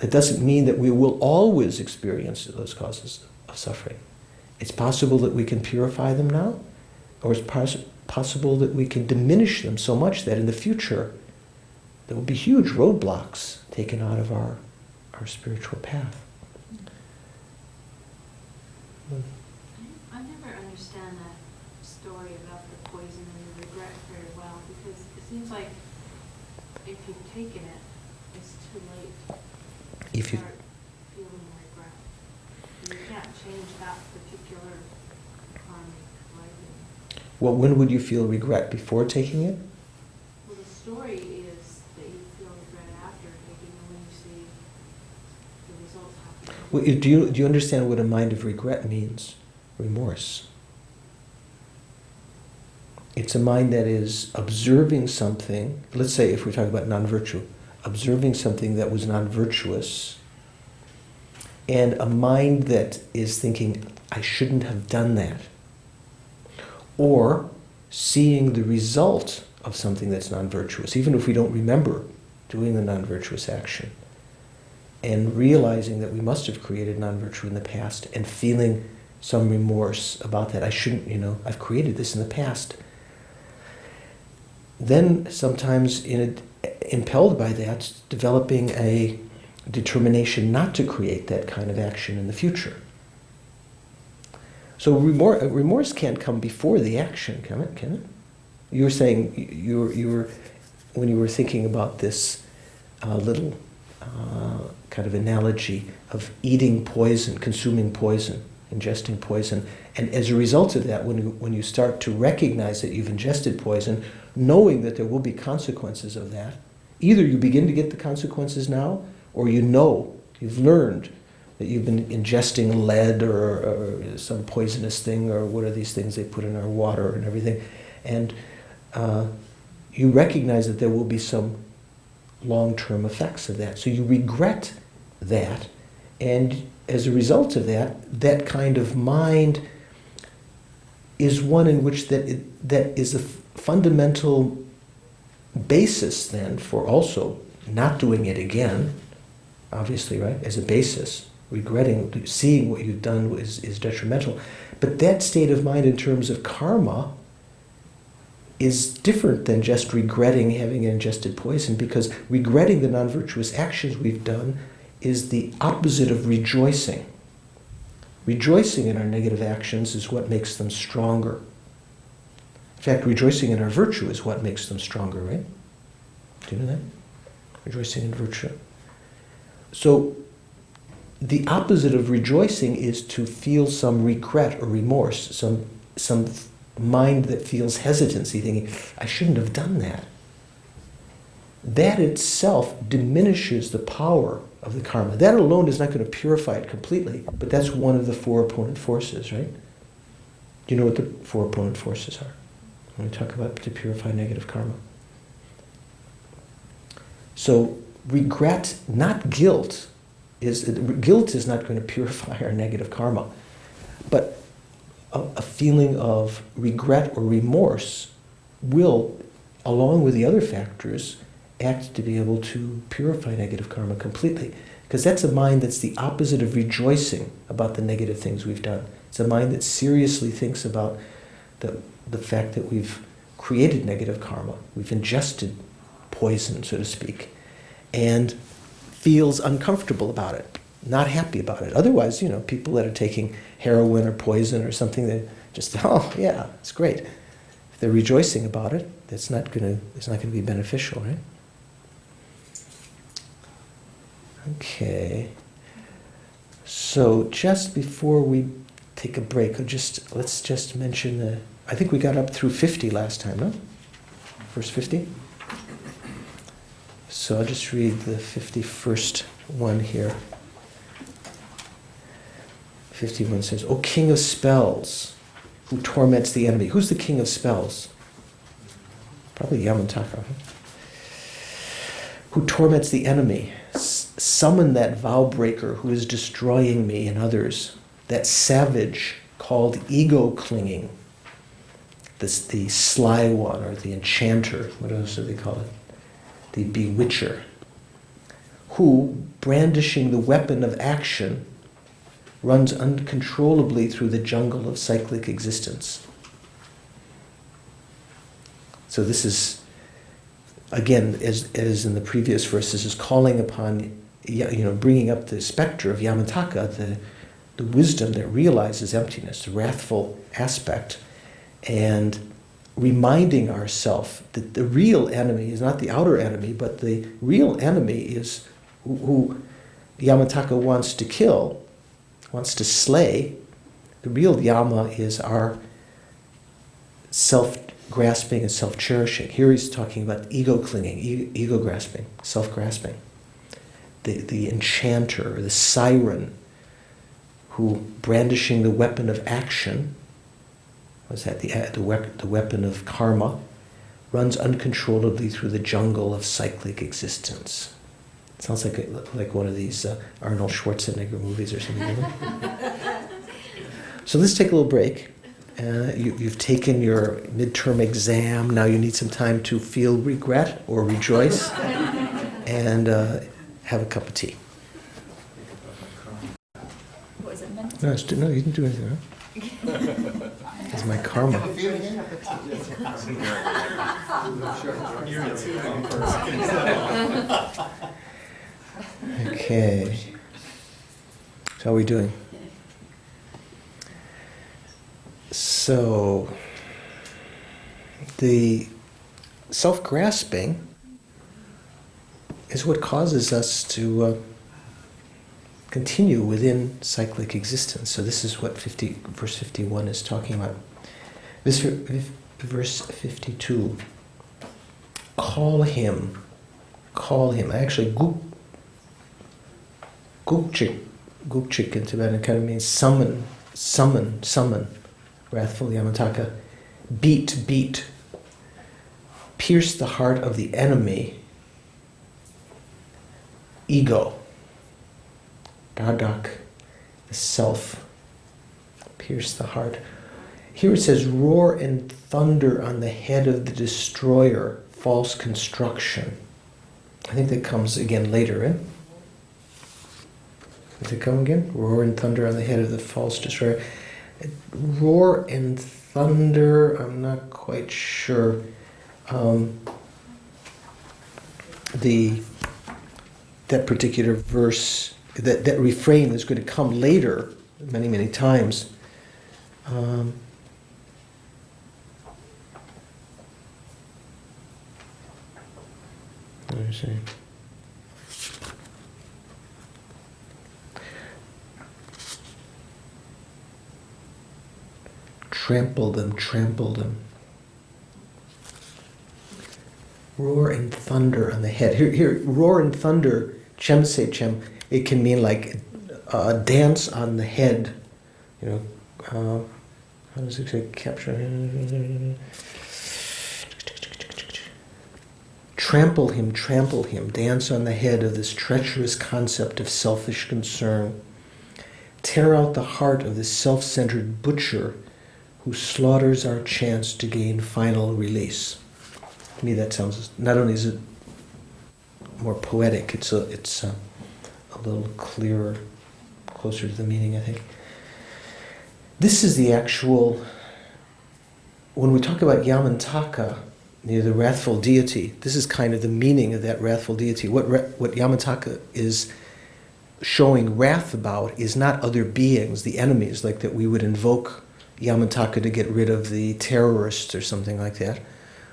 it doesn't mean that we will always experience those causes of suffering. It's possible that we can purify them now, or it's possible that we can diminish them so much that in the future there will be huge roadblocks taken out of our spiritual path. I never understand that story about the poison and the regret very well, because it seems like if you've taken it, it's too late to start feeling regret. You can't change that particular karmic writing. Well, when would you feel regret? Before taking it? Well, the story is that you feel regret after taking it when you see the results happen. Well, do you understand what a mind of regret means? Remorse. It's a mind that is observing something, let's say if we're talking about non-virtue, observing something that was non-virtuous, and a mind that is thinking, I shouldn't have done that. Or seeing the result of something that's non-virtuous, even if we don't remember doing the non-virtuous action, and realizing that we must have created non-virtue in the past and feeling some remorse about that. I shouldn't, I've created this in the past. Then sometimes impelled by that, developing a determination not to create that kind of action in the future. So remorse can't come before the action, can it? You were saying, when you were thinking about this little kind of analogy of eating poison, consuming poison, ingesting poison, and as a result of that, when you start to recognize that you've ingested poison, knowing that there will be consequences of that, either you begin to get the consequences now, or you've learned that you've been ingesting lead or some poisonous thing, or what are these things they put in our water and everything, and you recognize that there will be some long-term effects of that. So you regret that, and as a result of that, that kind of mind is one in which that is a fundamental basis then for also not doing it again, obviously, right, as a basis. Regretting, seeing what you've done is detrimental. But that state of mind in terms of karma is different than just regretting having ingested poison, because regretting the non-virtuous actions we've done is the opposite of rejoicing. Rejoicing in our negative actions is what makes them stronger. In fact, rejoicing in our virtue is what makes them stronger, right? Do you know that? Rejoicing in virtue. So, the opposite of rejoicing is to feel some regret or remorse, some mind that feels hesitancy, thinking, I shouldn't have done that. That itself diminishes the power of the karma. That alone is not going to purify it completely, but that's one of the four opponent forces, right? Do you know what the four opponent forces are when we talk about to purify negative karma? So regret, not guilt, guilt is not going to purify our negative karma, but a feeling of regret or remorse will, along with the other factors, act to be able to purify negative karma completely. Because that's a mind that's the opposite of rejoicing about the negative things we've done. It's a mind that seriously thinks about the fact that we've created negative karma. We've ingested poison, so to speak, and feels uncomfortable about it, not happy about it. Otherwise, people that are taking heroin or poison or something, they just, oh yeah, it's great. they're rejoicing about it, it's not going to be beneficial, right? Okay. So just before we take a break, let's just mention I think we got up through 50 last time, no? Verse 50? So I'll just read the 51st one here. 51 says, O king of spells, who torments the enemy. Who's the king of spells? Probably Yamantaka. Huh? Who torments the enemy. Summon that vow breaker who is destroying me and others. That savage called ego clinging. The sly one, or the enchanter. What else do they call it? The bewitcher. Who, brandishing the weapon of action, runs uncontrollably through the jungle of cyclic existence. So this is, again, as in the previous verses, is calling upon, bringing up the specter of Yamantaka, the wisdom that realizes emptiness, the wrathful aspect, and reminding ourselves that the real enemy is not the outer enemy, but the real enemy is who Yamantaka wants to kill, wants to slay. The real Yama is our self-grasping and self-cherishing. Here he's talking about ego-clinging, ego-grasping, self-grasping. The enchanter, the siren, who, brandishing the weapon of action, what's that, the weapon of karma, runs uncontrollably through the jungle of cyclic existence. It sounds like one of these Arnold Schwarzenegger movies or something. So let's take a little break. You've taken your midterm exam. Now you need some time to feel regret or rejoice and have a cup of tea. What is it meant? No, no, you didn't do anything, huh? It's my karma. Okay. So how are we doing? So, the self-grasping is what causes us to continue within cyclic existence. So this is what verse 51 is talking about. Verse 52. Call him. Actually, gukchik in Tibetan kind of means summon. Wrathful Yamantaka. Beat. Pierce the heart of the enemy. Ego. Dadak, the self, pierce the heart. Here it says, roar and thunder on the head of the destroyer, false construction. I think that comes again later, eh? Does it come again? Roar and thunder on the head of the false destroyer. Roar and thunder, I'm not quite sure. That particular verse, that refrain is going to come later, many, many times. Let me see. Trample them. Roar and thunder on the head. Here, roar and thunder, chem se chem, it can mean like dance on the head. How does it say? Capture. Trample him, dance on the head of this treacherous concept of selfish concern. Tear out the heart of this self-centered butcher who slaughters our chance to gain final release. To me that sounds, not only is it more poetic, it's a little clearer, closer to the meaning, I think. This is the actual, when we talk about Yamantaka, the wrathful deity, this is kind of the meaning of that wrathful deity. What Yamantaka is showing wrath about is not other beings, the enemies, like that we would invoke Yamataka to get rid of the terrorists or something like that,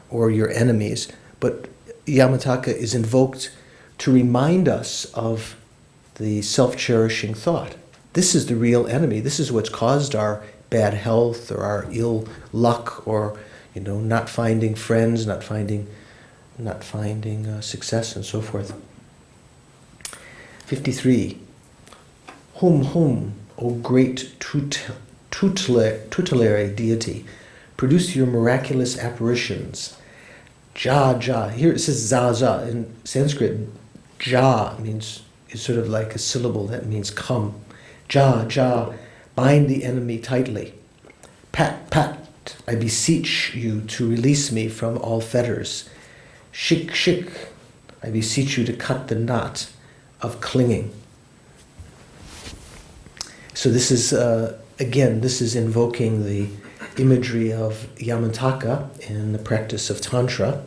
or your enemies, but Yamataka is invoked to remind us of the self-cherishing thought. This is the real enemy. This is what's caused our bad health or our ill luck, or not finding friends, not finding success, and so forth. 53. Hum, O great tutelary deity, produce your miraculous apparitions. Ja. Here it says za. In Sanskrit, ja is sort of like a syllable that means come. Ja. Bind the enemy tightly. Pat. I beseech you to release me from all fetters. Shik. I beseech you to cut the knot of clinging. So this is, this is invoking the imagery of Yamataka in the practice of Tantra.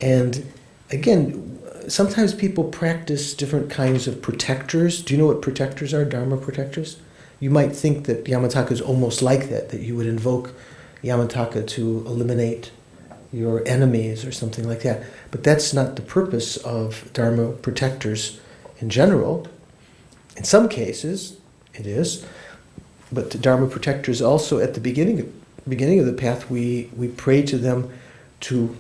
And again, sometimes people practice different kinds of protectors. Do you know what protectors are, Dharma protectors? You might think that Yamataka is almost like that you would invoke Yamataka to eliminate your enemies or something like that. But that's not the purpose of Dharma protectors in general. In some cases, it is. But the Dharma protectors also, at the beginning of the path, we pray to them to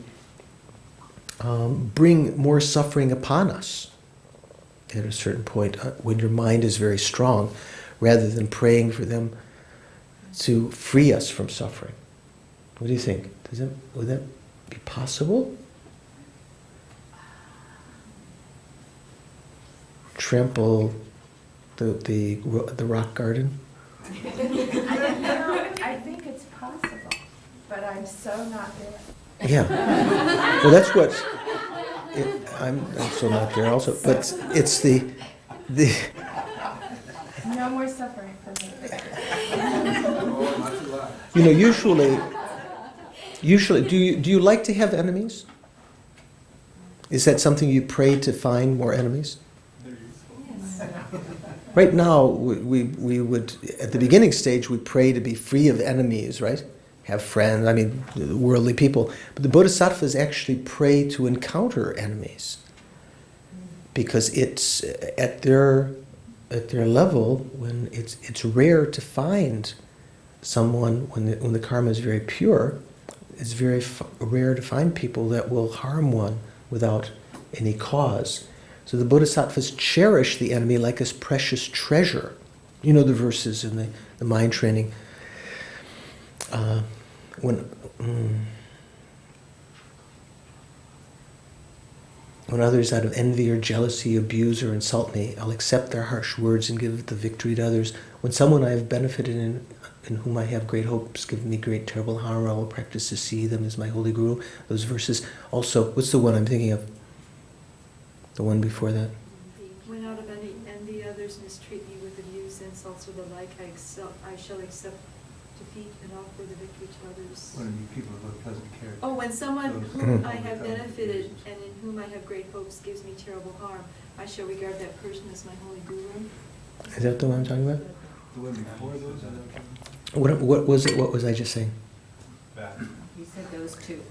bring more suffering upon us at a certain point, when your mind is very strong, rather than praying for them to free us from suffering. What do you think? Would that be possible? Trample the rock garden? I think it's possible, but I'm so not there. Yeah. Well, that's what... I'm still not there also, but it's the... No more suffering for me. Usually, do you like to have enemies? Is that something you pray to find more enemies? Right now, we would, at the beginning stage, we pray to be free of enemies, right? Have friends, worldly people. But the Bodhisattvas actually pray to encounter enemies, because it's at their level, when it's rare to find someone, when the karma is very pure, it's very rare to find people that will harm one without any cause. So the Bodhisattvas cherish the enemy like a precious treasure. You know the verses in the mind training. When others out of envy or jealousy abuse or insult me, I'll accept their harsh words and give the victory to others. When someone I have benefited in whom I have great hopes give me great terrible harm, I will practice to see them as my holy guru. Those verses. Also, what's the one I'm thinking of? The one before that? When out of any envy others mistreat me with abuse, insults, or the like, I shall accept defeat and offer the victory to others. One of you people who have pleasant character. Oh, when someone whom I have benefited and in whom I have great hopes gives me terrible harm, I shall regard that person as my holy guru. Is that the one I'm talking about? The one before those? What was it? What was I just saying? You said those two.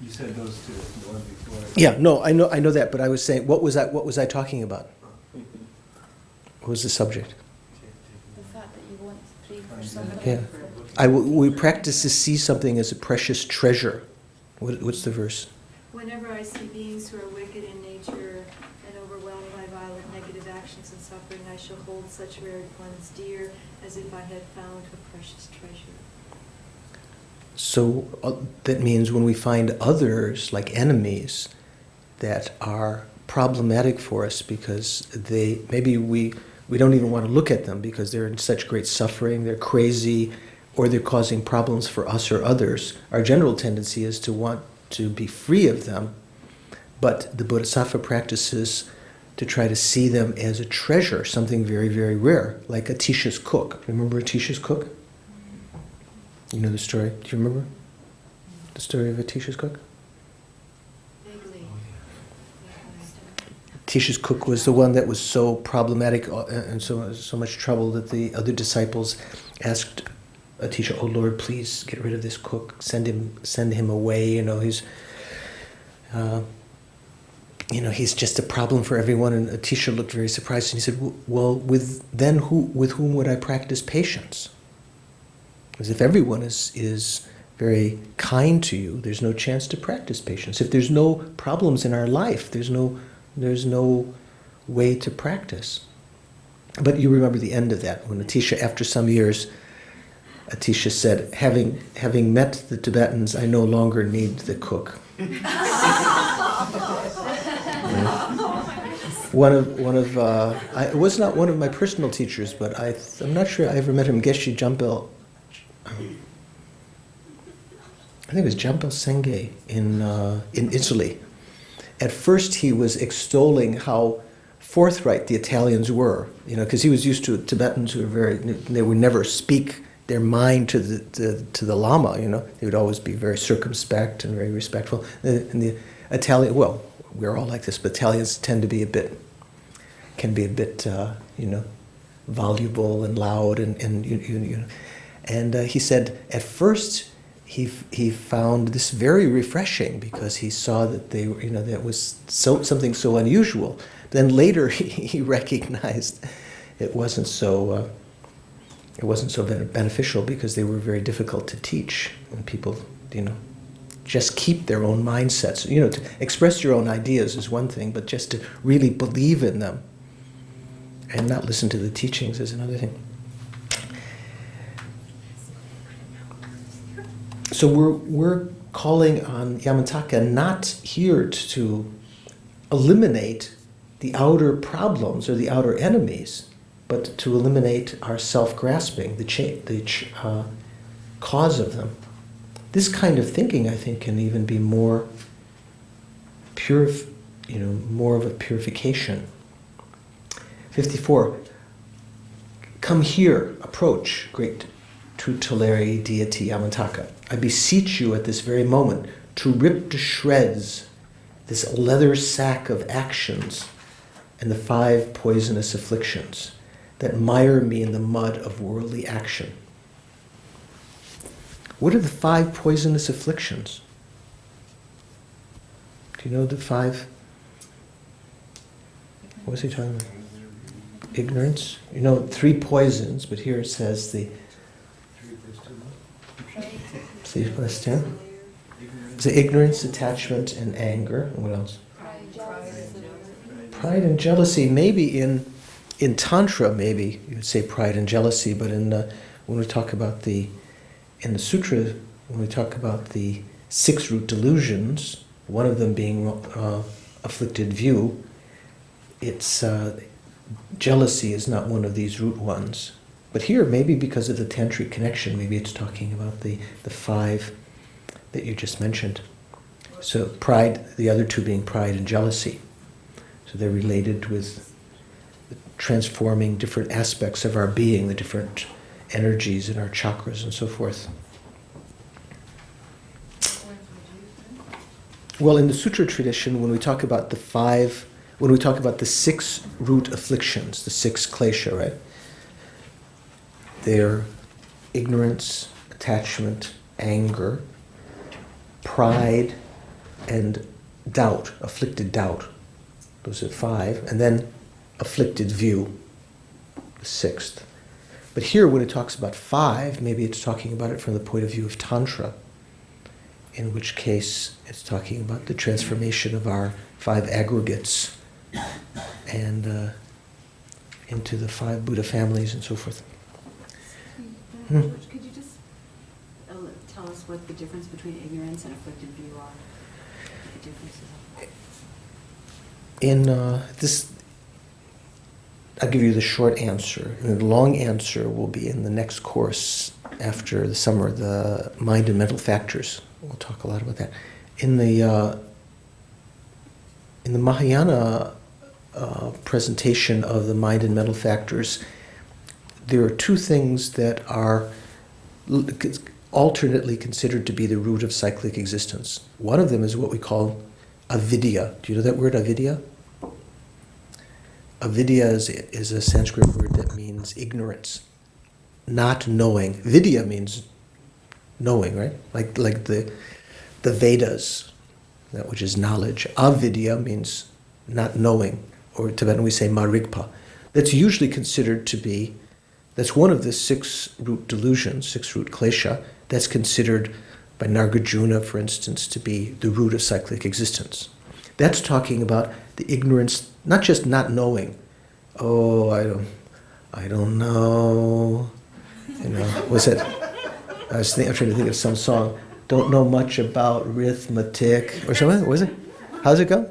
You said those two, the one before. Yeah, no, I know that, but I was saying, what was I talking about? What was the subject? The fact that you want to pray for somebody. Yeah. We practice to see something as a precious treasure. What's the verse? Whenever I see beings who are wicked in nature and overwhelmed by violent negative actions and suffering, I shall hold such rare ones dear as if I had found a precious treasure. So that means when we find others, like enemies, that are problematic for us because maybe we don't even want to look at them because they're in such great suffering, they're crazy, or they're causing problems for us or others. Our general tendency is to want to be free of them, but the Bodhisattva practices to try to see them as a treasure, something very, very rare, like Atisha's cook. Remember Atisha's cook? You know the story? Do you remember the story of Atisha's cook? Vaguely. Atisha's cook was the one that was so problematic and so much trouble that the other disciples asked Atisha, oh Lord, please get rid of this cook. Send him away. He's he's just a problem for everyone. And Atisha looked very surprised, and he said, well, with whom would I practice patience? Because if everyone is very kind to you, there's no chance to practice patience. If there's no problems in our life, there's no way to practice. But you remember the end of that, when Atisha, after some years, Atisha said, having met the Tibetans, I no longer need the cook. It was not one of my personal teachers, but I'm not sure I ever met him. Geshe Jampel, I think it was Jampel Senge in Italy. At first, he was extolling how forthright the Italians were, because he was used to Tibetans who were they would never speak their mind to the Lama. They would always be very circumspect and very respectful. And the Italian, well, we're all like this, but Italians can be a bit voluble and loud, and he said at first he found this very refreshing because he saw that they were, that was something so unusual. Then later he recognized it wasn't so beneficial because they were very difficult to teach, and people just keep their own mindsets. To express your own ideas is one thing, but just to really believe in them and not listen to the teachings is another thing. So we're calling on Yamataka not here to eliminate the outer problems or the outer enemies, but to eliminate our self-grasping, the cause of them. This kind of thinking, I think, can even be more pure, more of a purification. 54. Come here, approach, great tutelary deity Yamataka. I beseech you at this very moment to rip to shreds this leather sack of actions and the 5 poisonous afflictions that mire me in the mud of worldly action. What are the 5 poisonous afflictions? Do you know the 5? What was he talking about? Ignorance. 3 poisons, but here it says the... 3 plus 10? So ignorance, attachment, and anger. And what else? Pride and jealousy. Maybe in Tantra, maybe you would say pride and jealousy, but when we talk about in the sutra, when we talk about the 6 root delusions, one of them being afflicted view, it's jealousy is not one of these root ones. But here, maybe because of the tantric connection, maybe it's talking about the 5 that you just mentioned. So pride, the other 2 being pride and jealousy. So they're related with transforming different aspects of our being, the different energies in our chakras and so forth. Well, in the sutra tradition, when we talk about the 6 root afflictions, the 6 klesha, right? They're ignorance, attachment, anger, pride, and doubt, afflicted doubt. Those are 5. And then afflicted view, the 6th. But here, when it talks about 5, maybe it's talking about it from the point of view of Tantra, in which case it's talking about the transformation of our 5 aggregates and into the 5 Buddha families and so forth. George, could you just tell us what the difference between ignorance and afflicted view are? The differences. In this, I'll give you the short answer. And the long answer will be in the next course after the summer, the mind and mental factors. We'll talk a lot about that. In the Mahayana presentation of the mind and mental factors, there are 2 things that are alternately considered to be the root of cyclic existence. One of them is what we call avidya. Do you know that word, avidya? Avidya is a Sanskrit word that means ignorance. not knowing. Vidya means knowing, right? Like the Vedas, that which is knowledge. Avidya means not knowing, or in Tibetan we say marigpa. That's usually considered to be, that's one of the 6 root delusions, 6 root klesha, that's considered by Nagarjuna, for instance, to be the root of cyclic existence. That's talking about the ignorance, not just not knowing. Oh, I don't know. You know, was it? I'm trying to think of some song. Don't know much about arithmetic or something. Was it? How's it go?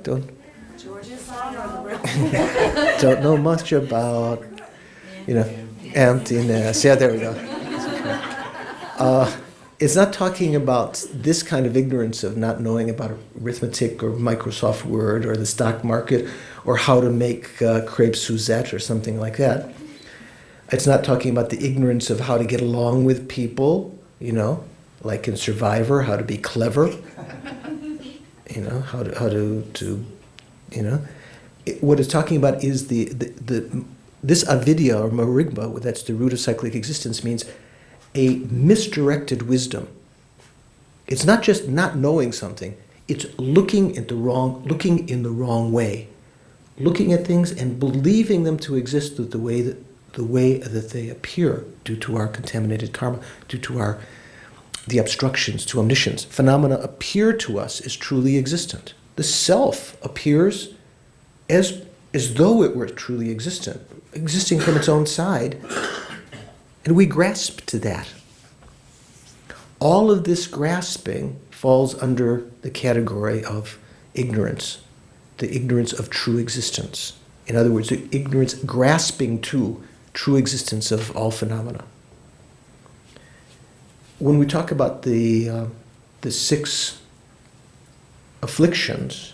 George's song or the Don't know much about, emptiness. Yeah, there we go. It's not talking about this kind of ignorance of not knowing about arithmetic or Microsoft Word or the stock market or how to make crepe Suzette or something like that. It's not talking about the ignorance of how to get along with people, like in Survivor, how to be clever, how to. What it's talking about is this avidya or marigma, that's the root of cyclic existence, means a misdirected wisdom. It's not just not knowing something; it's looking in the wrong way, looking at things and believing them to exist the way that they appear due to our contaminated karma, due to the obstructions to omniscience. Phenomena appear to us as truly existent. The self appears as though it were truly existent, existing from its own side, and we grasp to that. All of this grasping falls under the category of ignorance, the ignorance of true existence. In other words, the ignorance grasping to true existence of all phenomena. When we talk about the 6 afflictions,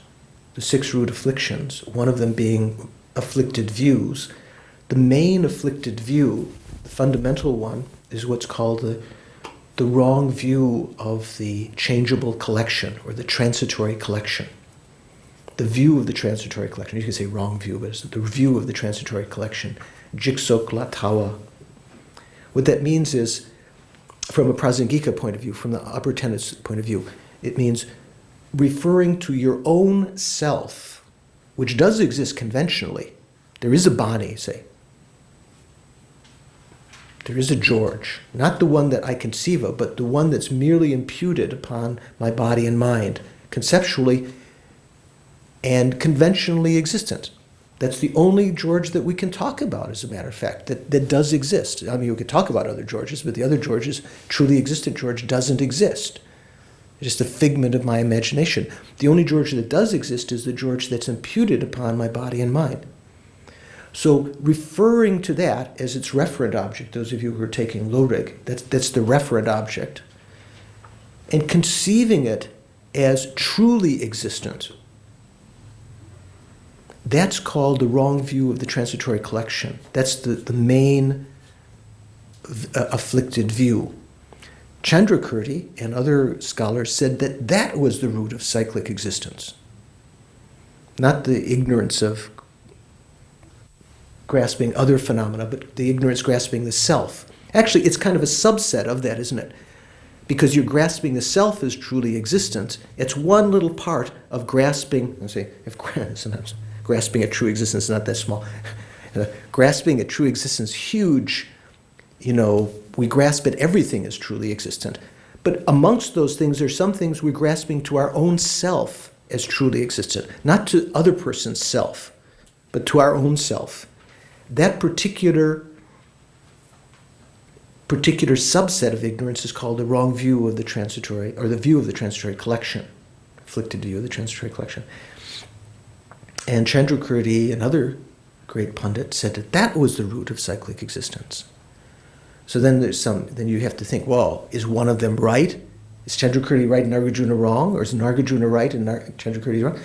the 6 root afflictions, one of them being afflicted views, the main afflicted view, the fundamental one, is what's called the wrong view of the changeable collection or the transitory collection. The view of the transitory collection. You can say wrong view, but it's the view of the transitory collection. Jiksok latawa. What that means is, from a prasangika point of view, from the upper tenets point of view, it means referring to your own self, which does exist conventionally. There is a Bani, say. There is a George, not the one that I conceive of, but the one that's merely imputed upon my body and mind, conceptually and conventionally existent. That's the only George that we can talk about, as a matter of fact, that does exist. I mean, we could talk about other Georges, but the other Georges, truly existent George, doesn't exist. It's just a figment of my imagination. The only George that does exist is the George that's imputed upon my body and mind. So referring to that as its referent object, those of you who are taking Lorig, that's the referent object, and conceiving it as truly existent, that's called the wrong view of the transitory collection. That's the main afflicted view. Chandrakirti and other scholars said that was the root of cyclic existence, not the ignorance of grasping other phenomena, but the ignorance grasping the self. Actually, it's kind of a subset of that, isn't it? Because you're grasping the self as truly existent. It's one little part of grasping, sometimes grasping at true existence is not that small. Grasping at true existence, huge, we grasp at everything as truly existent. But amongst those things, there's some things we're grasping to our own self as truly existent. Not to other person's self, but to our own self. That particular subset of ignorance is called the wrong view of the transitory, or the view of the transitory collection, afflicted view of the transitory collection. And Chandrakirti and other great pundits said that was the root of cyclic existence. So then then you have to think, well, is one of them right? Is Chandrakirti right and Nagarjuna wrong? Or is Nagarjuna right and Chandrakirti wrong?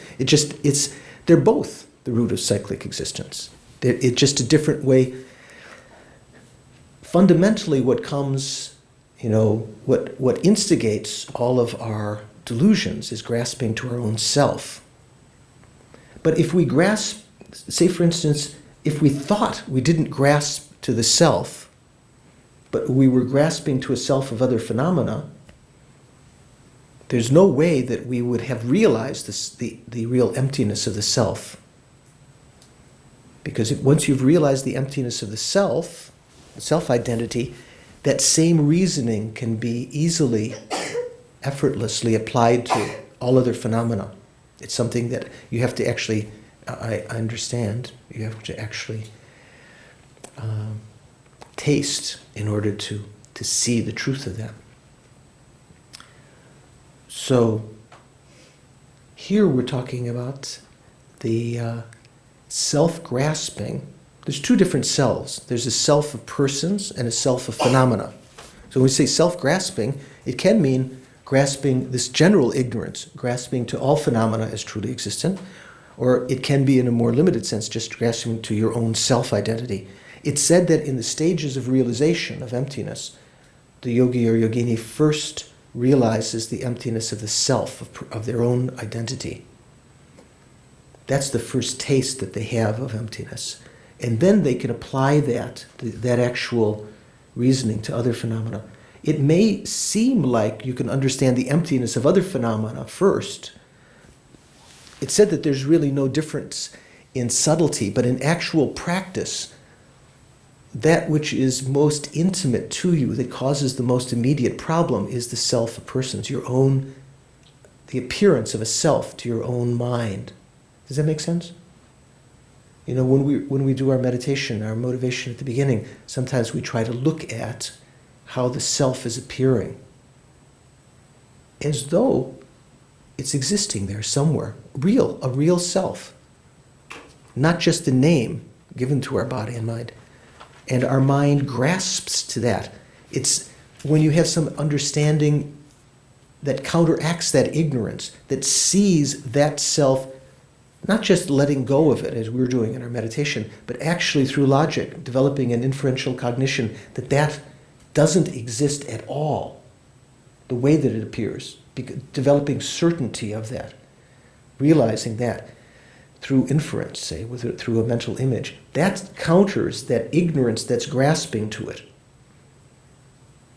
They're both the root of cyclic existence. It's just a different way. Fundamentally, what comes, what instigates all of our delusions is grasping to our own self. But if we grasp, say for instance, if we thought we didn't grasp to the self, but we were grasping to a self of other phenomena, there's no way that we would have realized the real emptiness of the self. Because once you've realized the emptiness of the self-identity, that same reasoning can be easily, effortlessly applied to all other phenomena. It's something that you have to actually, I understand, you have to actually taste in order to see the truth of that. So, here we're talking about the self-grasping. There's two different selves. There's a self of persons and a self of phenomena. So when we say self-grasping, it can mean grasping this general ignorance, grasping to all phenomena as truly existent, or it can be in a more limited sense, just grasping to your own self-identity. It's said that in the stages of realization of emptiness, the yogi or yogini first realizes the emptiness of the self, of their own identity. That's the first taste that they have of emptiness. And then they can apply that actual reasoning to other phenomena. It may seem like you can understand the emptiness of other phenomena first. It's said that there's really no difference in subtlety, but in actual practice, that which is most intimate to you, that causes the most immediate problem, is the self of persons, the appearance of a self to your own mind. Does that make sense? You know, when we do our meditation, our motivation at the beginning, sometimes we try to look at how the self is appearing, as though it's existing there somewhere, a real self, not just a name given to our body and mind. And our mind grasps to that. It's when you have some understanding that counteracts that ignorance, that sees that self, not just letting go of it as we're doing in our meditation, but actually through logic, developing an inferential cognition that doesn't exist at all, the way that it appears, developing certainty of that, realizing that through inference, say, through a mental image. That counters that ignorance that's grasping to it.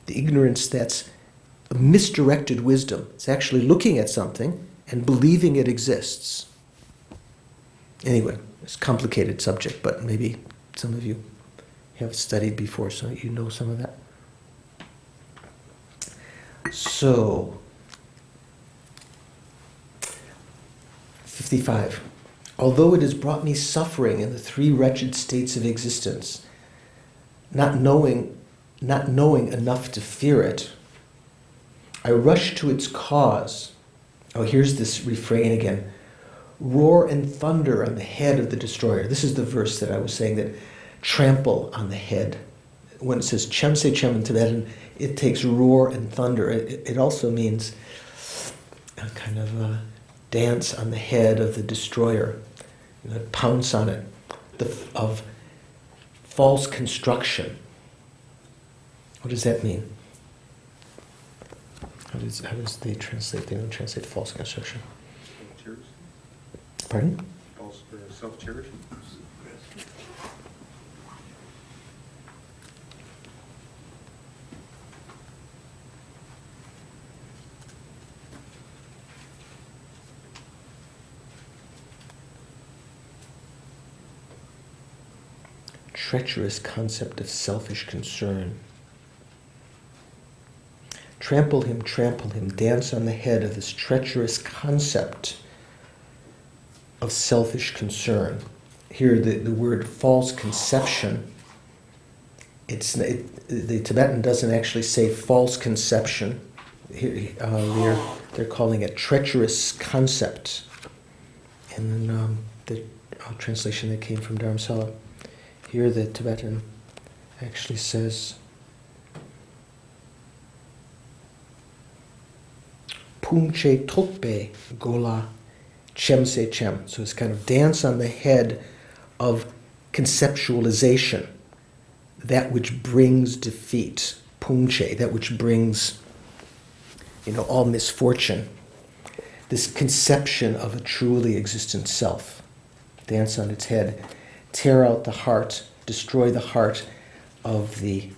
The ignorance that's a misdirected wisdom. It's actually looking at something and believing it exists. Anyway, it's a complicated subject, but maybe some of you have studied before, so you know some of that. So, 55. Although it has brought me suffering in the three wretched states of existence, not knowing enough to fear it, I rush to its cause. Oh, here's this refrain again. Roar and thunder on the head of the destroyer. This is the verse that I was saying, that trample on the head. When it says chem se chem in Tibetan, it takes roar and thunder. It also means a kind of dance on the head of the destroyer. You know, pounce on it, of false construction. What does that mean? How does they translate? They don't translate false construction. Self-cherishing? Pardon? False self-cherishing? Treacherous concept of selfish concern. Trample him, dance on the head of this treacherous concept of selfish concern. Here the word false conception, the Tibetan doesn't actually say false conception. Here, they're calling it treacherous concept. And the translation that came from Dharamsala. Here the Tibetan actually says, Pumche tokpe gola chem se chem. So it's kind of dance on the head of conceptualization, that which brings defeat. Pumche, that which brings, all misfortune. This conception of a truly existent self. Dance on its head. Tear out the heart, destroy the heart of the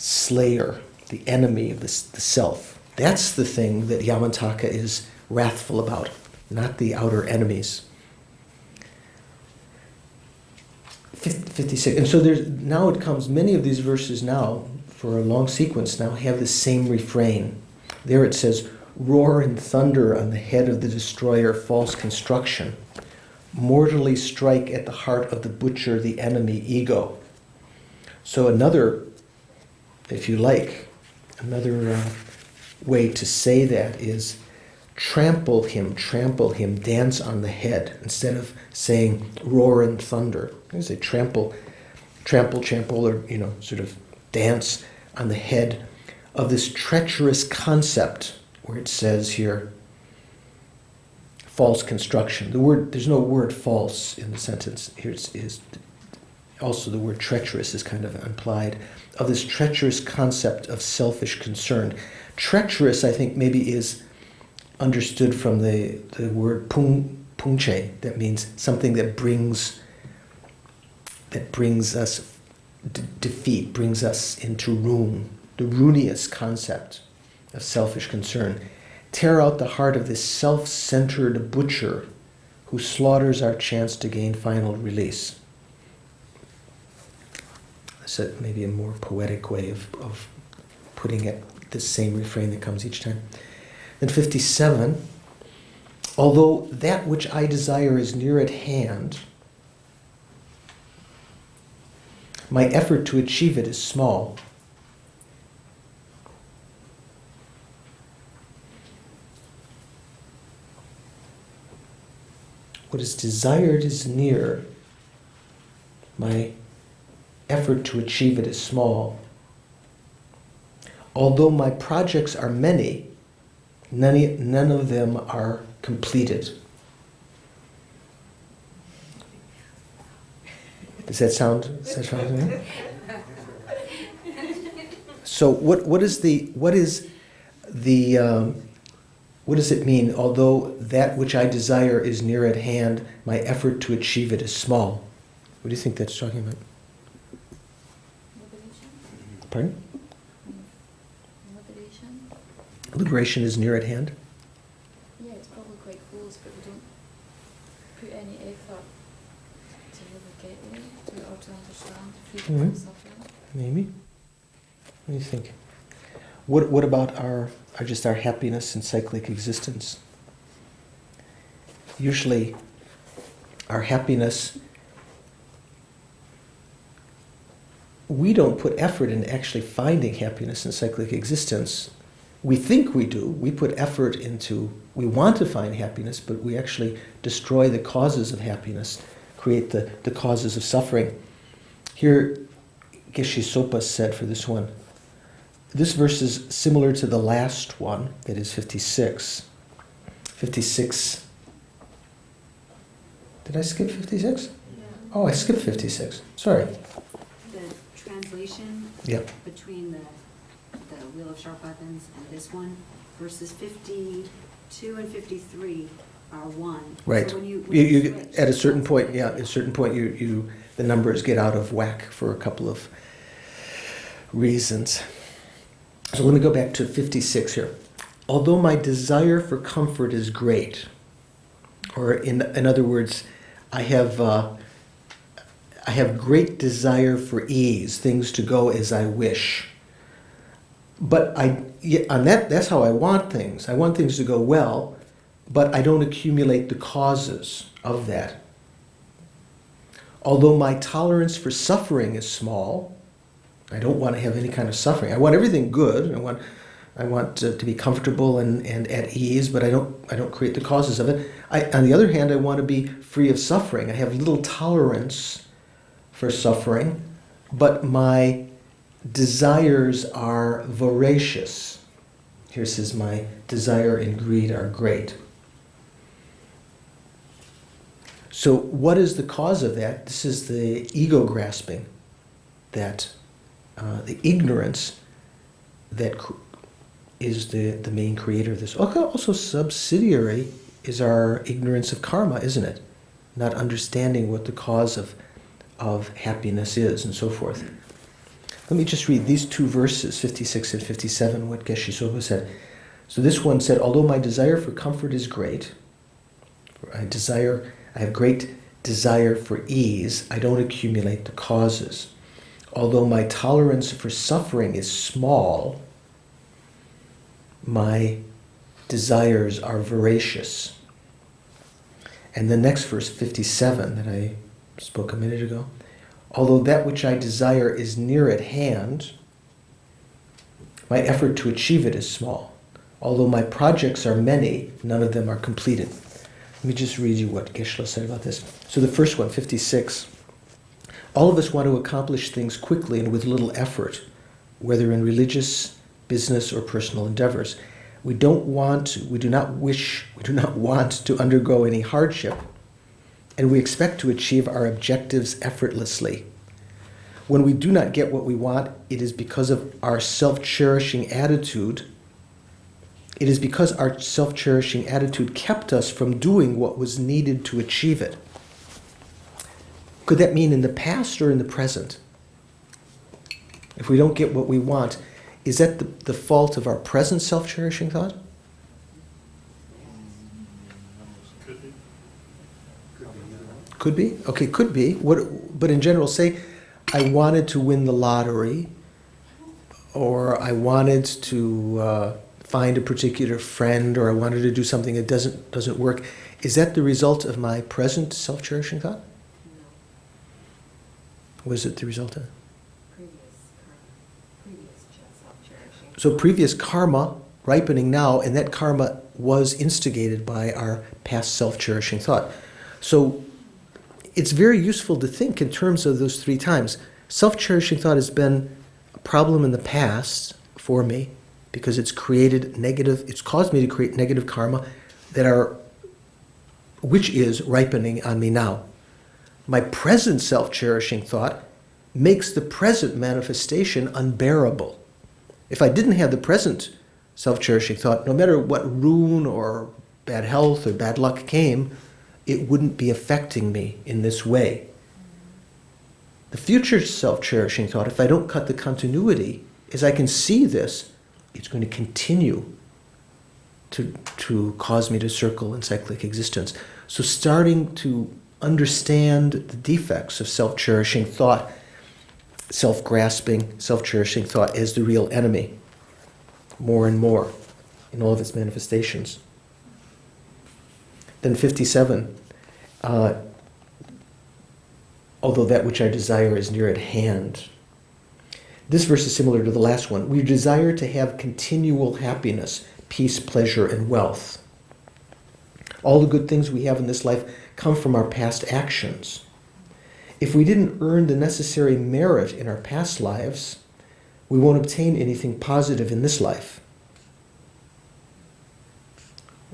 slayer, the enemy of the self. That's the thing that Yamantaka is wrathful about, not the outer enemies. 56. And so now it comes, many of these verses now, for a long sequence now, have the same refrain. There it says, roar and thunder on the head of the destroyer, false construction. Mortally strike at the heart of the butcher, the enemy, ego. So another, if you like, another way to say that is trample him, dance on the head, instead of saying roar and thunder. You say trample, or, sort of dance on the head of this treacherous concept, where it says here, false construction. There's no word false in the sentence. Here is also the word treacherous is kind of implied, of this treacherous concept of selfish concern. Treacherous, I think, maybe is understood from the word pungche, that means something that brings us defeat, brings us into ruin, the ruinous concept of selfish concern. Tear out the heart of this self-centered butcher who slaughters our chance to gain final release. That's maybe a more poetic way of putting it, the same refrain that comes each time. Then 57, although that which I desire is near at hand, my effort to achieve it is small. What is desired is near. My effort to achieve it is small. Although my projects are many, none of them are completed. Does that sound familiar? So what does it mean? Although that which I desire is near at hand, my effort to achieve it is small. What do you think that's talking about? Liberation? Pardon? Liberation? Liberation is near at hand? Yeah, it's probably quite close, but we don't put any effort to really get there, or to understand freedom from suffering. Maybe. What do you think? What about our happiness and cyclic existence? Usually, our happiness, we don't put effort in actually finding happiness and cyclic existence. We think we do. We put effort into, we want to find happiness, but we actually destroy the causes of happiness, create the causes of suffering. Here, Geshe Sopa said for this one, this verse is similar to the last one, that is 56. 56. Did I skip 56? Yeah. Oh, I skipped 56. Sorry. The translation between the Wheel of Sharp Weapons and this one, verses 52 and 53 are one. Right. So when you You at a certain switch, point, at a certain point, the numbers get out of whack for a couple of reasons. So let me go back to 56 here. Although my desire for comfort is great, or in other words, I have great desire for ease, things to go as I wish. But that's how I want things. I want things to go well, but I don't accumulate the causes of that. Although my tolerance for suffering is small, I don't want to have any kind of suffering. I want everything good. I want to be comfortable and at ease, but I don't create the causes of it. On the other hand, I want to be free of suffering. I have little tolerance for suffering, but my desires are voracious. Here says, my desire and greed are great. So what is the cause of that? This is the ego grasping, that the ignorance that is the main creator of this. Also subsidiary is our ignorance of karma, isn't it? Not understanding what the cause of happiness is and so forth. Let me just read these two verses, 56 and 57, what Geshe Soba said. So this one said, although my desire for comfort is great, I have great desire for ease, I don't accumulate the causes. Although my tolerance for suffering is small, my desires are voracious. And the next verse, 57, that I spoke a minute ago, although that which I desire is near at hand, my effort to achieve it is small. Although my projects are many, none of them are completed. Let me just read you what Geshe said about this. So the first one, 56. All of us want to accomplish things quickly and with little effort, whether in religious, business, or personal endeavors. We do not want to undergo any hardship, and we expect to achieve our objectives effortlessly. When we do not get what we want, it is because of our self-cherishing attitude. It is because our self-cherishing attitude kept us from doing what was needed to achieve it. Could that mean in the past or in the present? If we don't get what we want, is that the fault of our present self-cherishing thought? Could be? Okay, could be. But in general, say, I wanted to win the lottery, or I wanted to find a particular friend, or I wanted to do something that doesn't work. Is that the result of my present self-cherishing thought? No. Was it the result of? Previous self-cherishing. So previous karma ripening now, and that karma was instigated by our past self-cherishing thought. So it's very useful to think in terms of those three times. Self-cherishing thought has been a problem in the past for me because it's caused me to create negative karma which is ripening on me now. My present self-cherishing thought makes the present manifestation unbearable. If I didn't have the present self-cherishing thought, no matter what ruin or bad health or bad luck came, it wouldn't be affecting me in this way. The future self-cherishing thought, if I don't cut the continuity, as I can see this, it's going to continue to cause me to circle in cyclic existence. So starting to understand the defects of self-cherishing thought, self-grasping, self-cherishing thought as the real enemy, more and more in all of its manifestations. Then 57, although that which I desire is near at hand. This verse is similar to the last one. We desire to have continual happiness, peace, pleasure, and wealth. All the good things we have in this life come from our past actions. If we didn't earn the necessary merit in our past lives, we won't obtain anything positive in this life.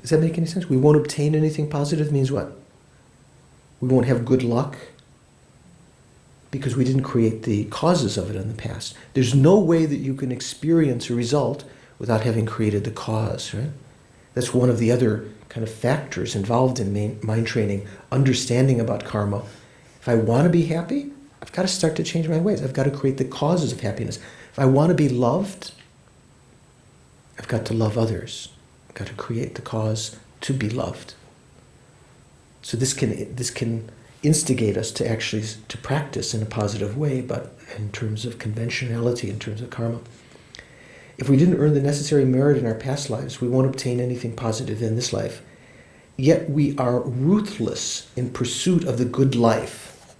Does that make any sense? We won't obtain anything positive means what? We won't have good luck because we didn't create the causes of it in the past. There's no way that you can experience a result without having created the cause, right? That's one of the other kind of factors involved in mind training, understanding about karma. If I want to be happy, I've got to start to change my ways. I've got to create the causes of happiness. If I want to be loved, I've got to love others. I've got to create the cause to be loved. So this can instigate us to actually to practice in a positive way, but in terms of conventionality, in terms of karma. If we didn't earn the necessary merit in our past lives, we won't obtain anything positive in this life. Yet we are ruthless in pursuit of the good life.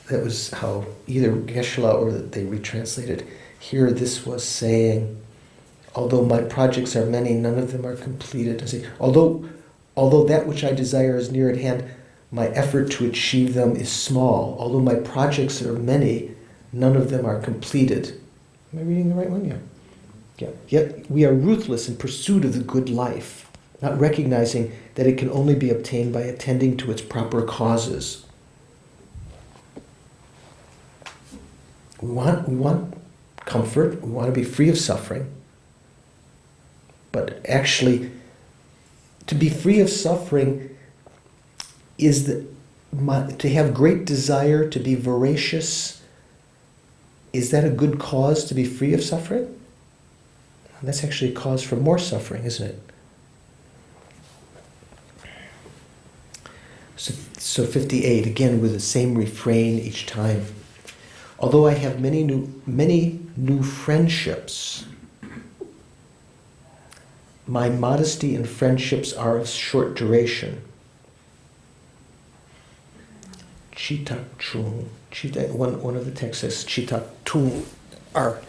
That was how either Geshe or they retranslated. Here this was saying, although my projects are many, none of them are completed. I say, although that which I desire is near at hand, my effort to achieve them is small. Although my projects are many, none of them are completed. Am I reading the right one? Yeah. Yet we are ruthless in pursuit of the good life, not recognizing that it can only be obtained by attending to its proper causes. We want comfort, we want to be free of suffering, but actually, to be free of suffering is to have great desire, to be voracious, is that a good cause to be free of suffering? That's actually a cause for more suffering, isn't it? So 58, again with the same refrain each time. Although I have many new friendships, my modesty and friendships are of short duration. Chita chung. One of the texts says chita tung are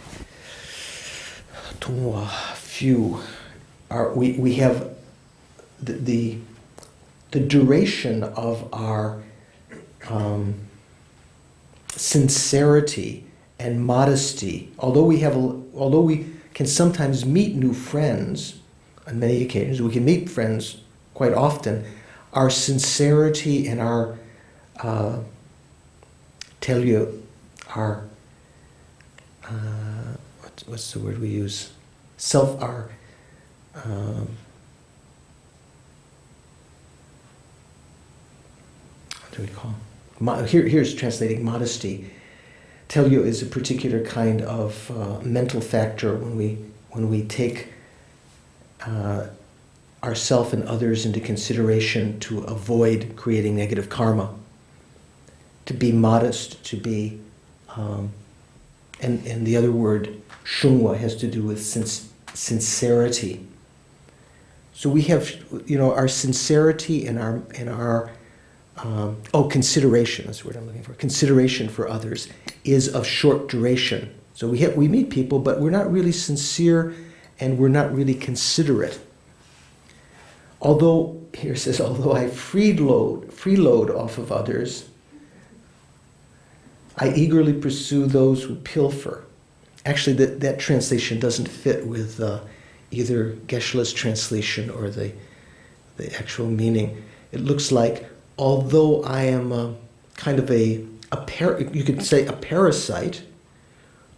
tungwa few. We have the duration of our sincerity and modesty. Although we can sometimes meet new friends on many occasions, we can meet friends quite often. Our sincerity and our tell you our what's the word we use? What do we call? Here's translating modesty. Telyo is a particular kind of mental factor when we take ourself and others into consideration to avoid creating negative karma. To be modest, to be, and the other word, shungwa, has to do with sincerity. So we have, our sincerity and our consideration, that's the word I'm looking for. Consideration for others is of short duration. So we meet people, but we're not really sincere and we're not really considerate. Although, here it says, although I freeload off of others, I eagerly pursue those who pilfer. Actually, that translation doesn't fit with either Geshe-la's translation or the actual meaning. It looks like, although I am kind of you could say a parasite,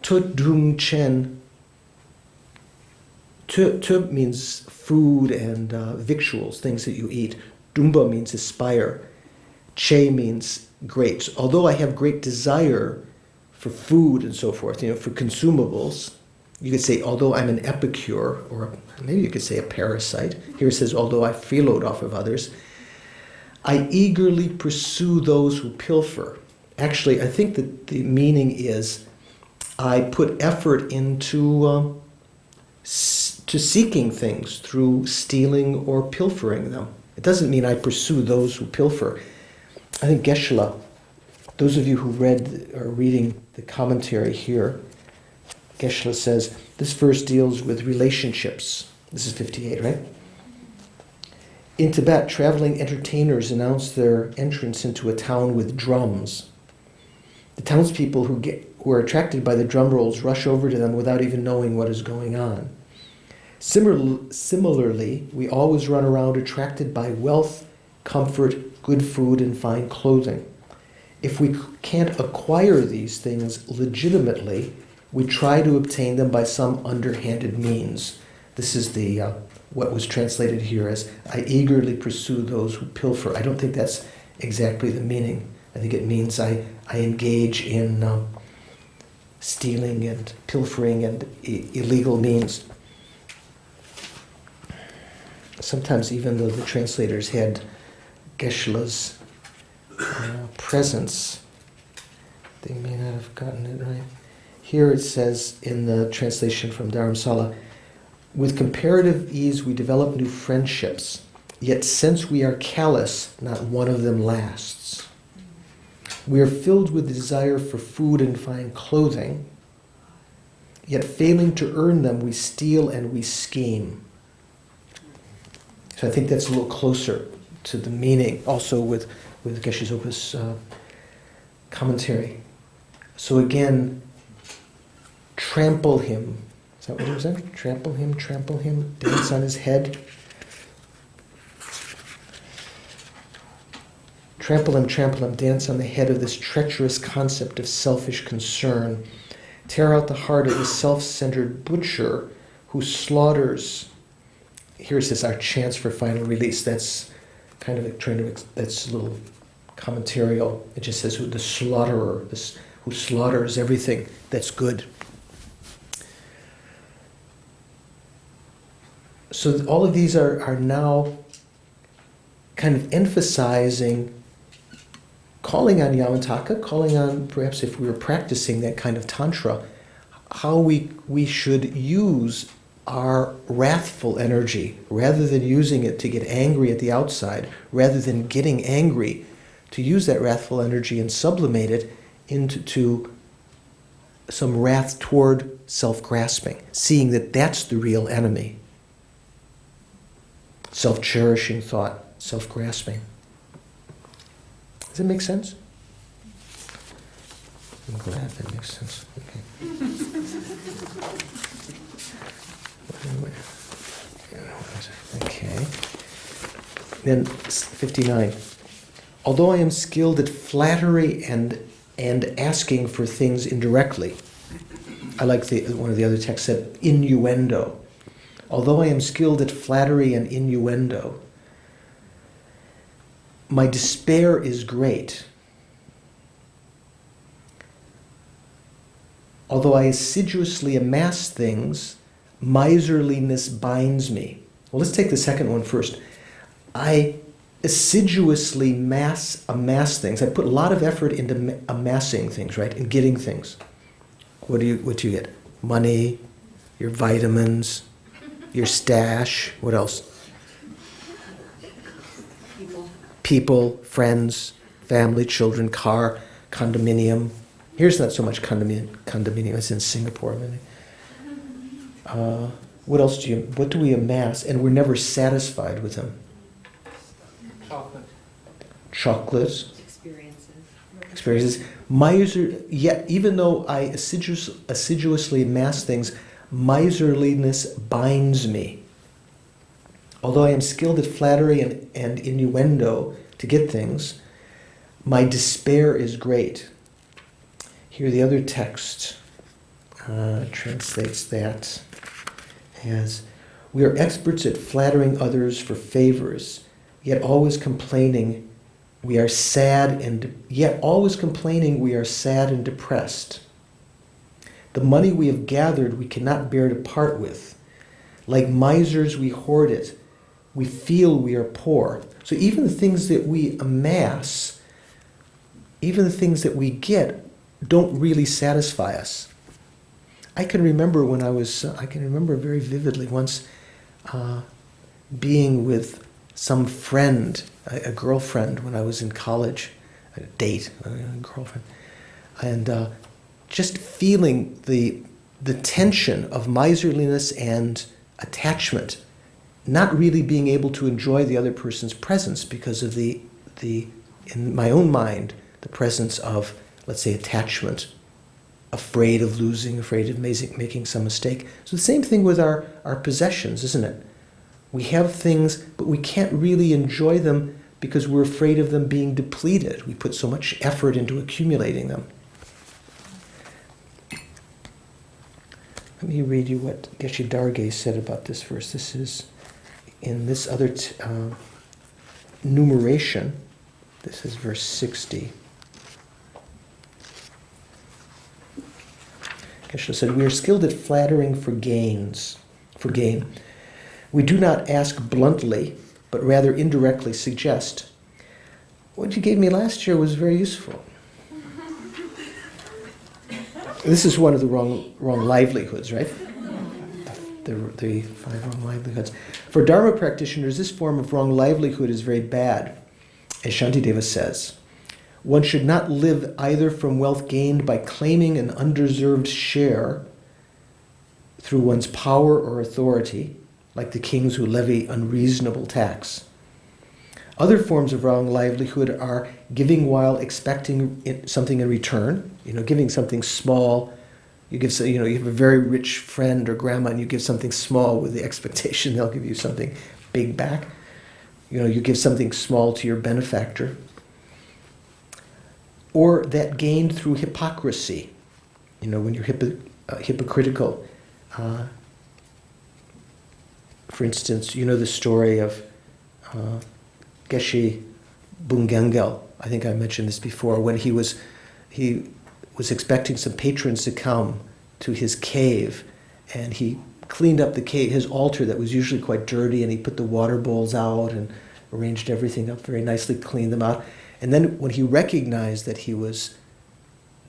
tut dung chen. Tu means food and victuals, things that you eat. Dumba means aspire. Che means great. Although I have great desire for food and so forth, for consumables, you could say, although I'm an epicure, or maybe you could say a parasite. Here it says, although I freeload off of others, I eagerly pursue those who pilfer. Actually, I think that the meaning is, I put effort into seeking things through stealing or pilfering them. It doesn't mean I pursue those who pilfer. I think Geshe-la, those of you who are reading the commentary here, Geshe-la says, this verse deals with relationships. This is 58, right? In Tibet, traveling entertainers announce their entrance into a town with drums. The townspeople who are attracted by the drum rolls rush over to them without even knowing what is going on. Similarly, we always run around attracted by wealth, comfort, good food, and fine clothing. If we can't acquire these things legitimately, we try to obtain them by some underhanded means. This is what was translated here as, I eagerly pursue those who pilfer. I don't think that's exactly the meaning. I think it means I engage in stealing and pilfering and illegal means. Sometimes even though the translators had Geshe-la's presence, they may not have gotten it right. Here it says in the translation from Dharamsala, with comparative ease we develop new friendships, yet since we are callous, not one of them lasts. We are filled with the desire for food and fine clothing, yet failing to earn them, we steal and we scheme. So I think that's a little closer to the meaning, also with Geshe-zopa's commentary. So again, trample him. Is that what it was in? Trample him, dance on his head. Trample him, dance on the head of this treacherous concept of selfish concern. Tear out the heart of the self-centered butcher who slaughters. Here it says our chance for final release. That's kind of that's a little commentarial. It just says the slaughterer, this who slaughters everything that's good. So all of these are now kind of emphasizing, calling on Yamataka, calling on, perhaps if we were practicing that kind of tantra, how we should use our wrathful energy, rather than using it to get angry at the outside, rather than getting angry, to use that wrathful energy and sublimate it into some wrath toward self-grasping, seeing that that's the real enemy. Self-cherishing thought, self-grasping. Does that make sense? I'm glad that makes sense. Okay. Then 59. Although I am skilled at flattery and asking for things indirectly, I like one of the other texts said innuendo. Although I am skilled at flattery and innuendo, my despair is great. Although I assiduously amass things, miserliness binds me. Well, let's take the second one first. I assiduously amass things. I put a lot of effort into amassing things, right? And getting things. What do you get? Money, your vitamins, your stash. What else? People, friends, family, children, car, condominium. Here's not so much condominium. It's in Singapore. What else what do we amass? And we're never satisfied with them. Chocolate. Experiences. Yet, even though I assiduously amass things, miserliness binds me. Although I am skilled at flattery and innuendo to get things, my despair is great. Here the other text translates that as, we are experts at flattering others for favors, yet always complaining we are sad and depressed. The money we have gathered we cannot bear to part with. Like misers we hoard it. We feel we are poor. So even the things that we amass, even the things that we get, don't really satisfy us. I can remember very vividly once being with some friend, a girlfriend when I was in college, a date, a girlfriend, and just feeling the tension of miserliness and attachment, not really being able to enjoy the other person's presence because of the in my own mind, the presence of, let's say, attachment, afraid of losing, afraid of making some mistake. So the same thing with our possessions, isn't it? We have things, but we can't really enjoy them because we're afraid of them being depleted. We put so much effort into accumulating them. Let me read you what Geshe Darge said about this verse. This is in this other numeration. This is verse 60. Geshe said, we are skilled at flattering for gain. We do not ask bluntly, but rather indirectly suggest, what you gave me last year was very useful. This is one of the wrong livelihoods, right? The 5 wrong livelihoods. For Dharma practitioners, this form of wrong livelihood is very bad. As Shantideva says, one should not live either from wealth gained by claiming an undeserved share through one's power or authority, like the kings who levy unreasonable tax. Other forms of wrong livelihood are giving while expecting something in return. Giving something small. You have a very rich friend or grandma, and you give something small with the expectation they'll give you something big back. You give something small to your benefactor. Or that gained through hypocrisy. When you're hypocritical. For instance, the story of Geshe Bungengel. I think I mentioned this before. When he was expecting some patrons to come to his cave, and he cleaned up the cave, his altar that was usually quite dirty, and he put the water bowls out and arranged everything up very nicely, cleaned them out. And then when he recognized that he was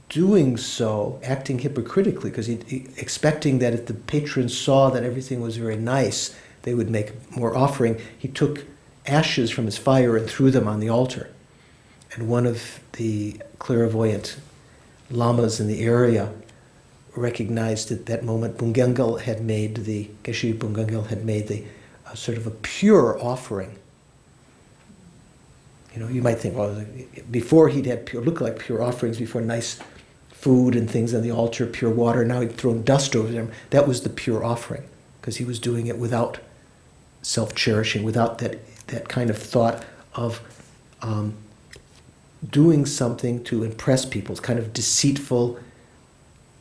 doing so, acting hypocritically, because he expecting that if the patrons saw that everything was very nice, they would make more offering, he took ashes from his fire and threw them on the altar. And one of the clairvoyant lamas in the area recognized at that moment Bungengal had made Geshe Bungengal had made the sort of a pure offering. You know, you might think, well, before he'd had look like pure offerings, before nice food and things on the altar, pure water, now he'd thrown dust over them. That was the pure offering, because he was doing it without self-cherishing, without that kind of thought of doing something to impress people. It's kind of deceitful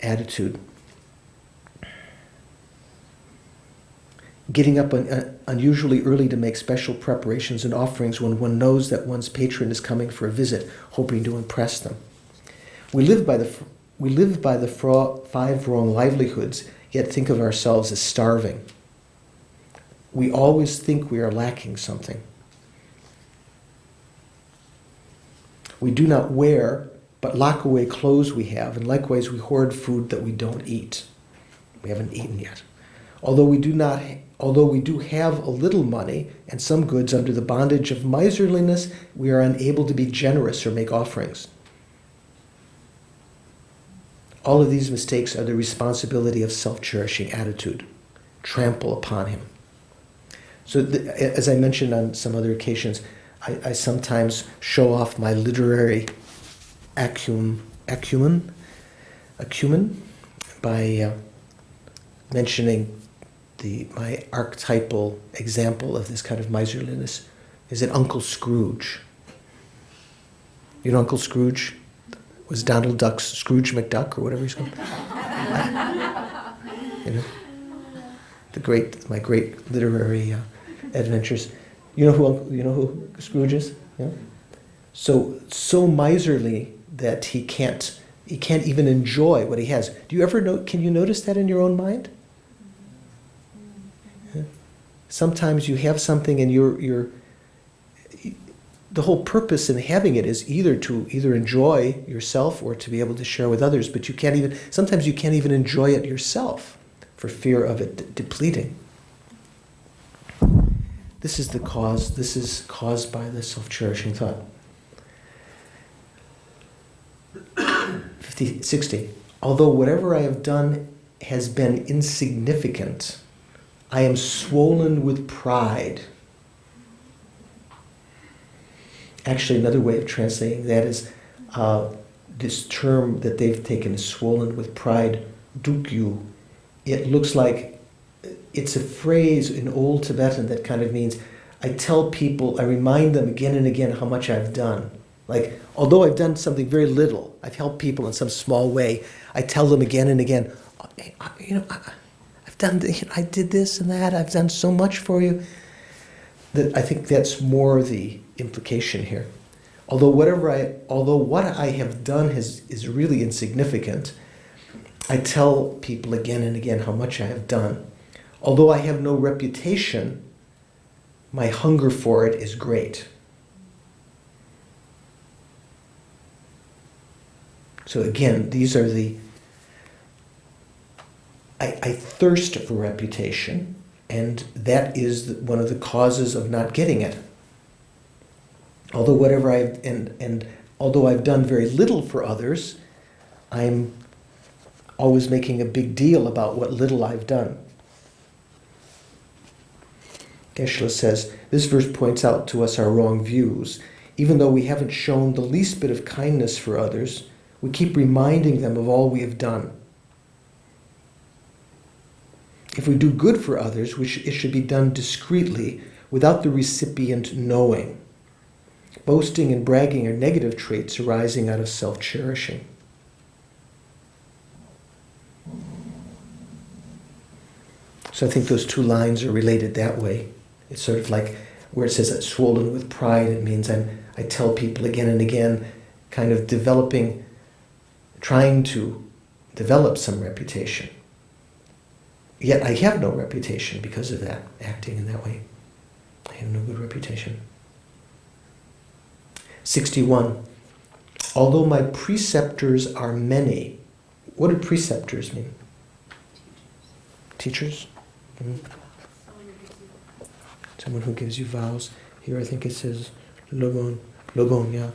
attitude. Getting up unusually early to make special preparations and offerings when one knows that one's patron is coming for a visit, hoping to impress them. We live by the 5 wrong livelihoods, yet think of ourselves as starving. We always think we are lacking something. We do not wear, but lock away clothes we have, and likewise we hoard food that we don't eat. We haven't eaten yet. Although we do have a little money and some goods under the bondage of miserliness, we are unable to be generous or make offerings. All of these mistakes are the responsibility of self-cherishing attitude. Trample upon him. So as I mentioned on some other occasions, I sometimes show off my literary acumen by mentioning my archetypal example of this kind of miserliness is that Uncle Scrooge. You know Uncle Scrooge? Was Donald Duck's Scrooge McDuck or whatever he's called? You know, my great literary adventures. You know who Scrooge is? Yeah? So miserly that he can't even enjoy what he has. Do you ever can you notice that in your own mind? Yeah. Sometimes you have something and the whole purpose in having it is either to enjoy yourself or to be able to share with others, but sometimes you can't even enjoy it yourself for fear of it depleting. This is caused by the self-cherishing thought. 60. Although whatever I have done has been insignificant, I am swollen with pride. Actually, another way of translating that is this term that they've taken is swollen with pride, dukyu. It looks like it's a phrase in Old Tibetan that kind of means I tell people, I remind them again and again how much I've done. Like, although I've done something very little, I've helped people in some small way, I tell them again and again, I've done, I did this and that, I've done so much for you. That I think that's more the implication here. Although what I have done is really insignificant, I tell people again and again how much I have done. Although I have no reputation, my hunger for it is great. So again, these are I thirst for reputation, and that is one of the causes of not getting it. Although although I've done very little for others, I'm always making a big deal about what little I've done. Geshe says, this verse points out to us our wrong views. Even though we haven't shown the least bit of kindness for others, we keep reminding them of all we have done. If we do good for others, it should be done discreetly, without the recipient knowing. Boasting and bragging are negative traits arising out of self-cherishing. So I think those two lines are related that way. It's sort of like where it says that swollen with pride, it means I tell people again and again, kind of trying to develop some reputation. Yet I have no reputation because of that, acting in that way. I have no good reputation. 61. Although my preceptors are many. What do preceptors mean? Teachers? Mm-hmm. Someone who gives you vows. Here I think it says logon. Logon, yeah.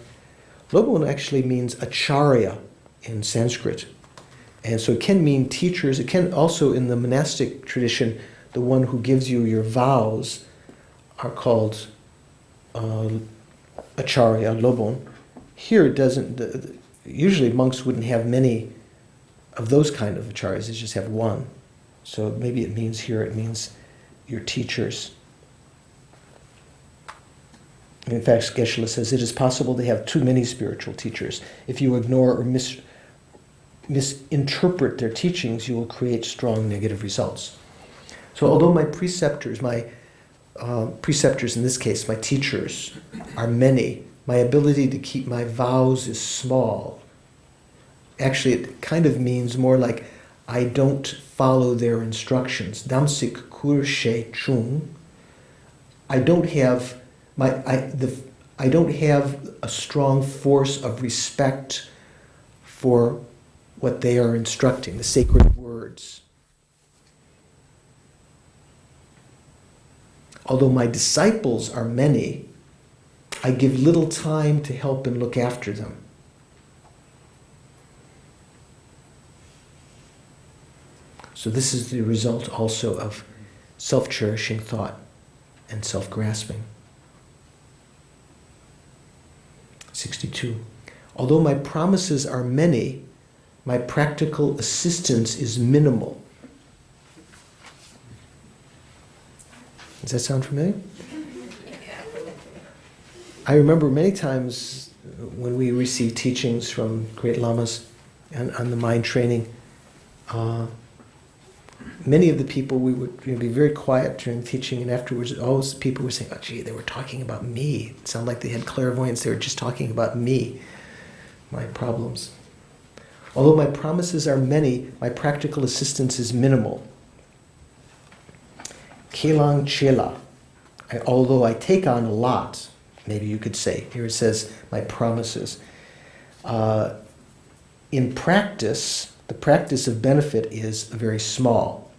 Logon actually means acharya in Sanskrit. And so it can mean teachers. It can also, in the monastic tradition, the one who gives you your vows are called acharya, lobon. Here it doesn't, usually monks wouldn't have many of those kind of acharyas, they just have one. So maybe it means here, it means your teachers. In fact, Geshe-la says it is possible to have too many spiritual teachers. If you ignore or misinterpret their teachings, you will create strong negative results. So although my preceptors in this case, my teachers, are many, my ability to keep my vows is small. Actually, it kind of means more like I don't follow their instructions. Damsik kur she chung. I don't have a strong force of respect for what they are instructing, the sacred words. Although my disciples are many, I give little time to help and look after them. So this is the result also of self-cherishing thought and self-grasping. 62. Although my promises are many, my practical assistance is minimal. Does that sound familiar? I remember many times when we received teachings from great lamas on the mind training, many of the people, we would be very quiet during teaching, and afterwards all people were saying, oh gee, they were talking about me. It sounded like they had clairvoyance, they were just talking about me, my problems. Although my promises are many, my practical assistance is minimal. Kelang chela. Although I take on a lot, maybe you could say. Here it says, my promises. In practice, the practice of benefit is very small.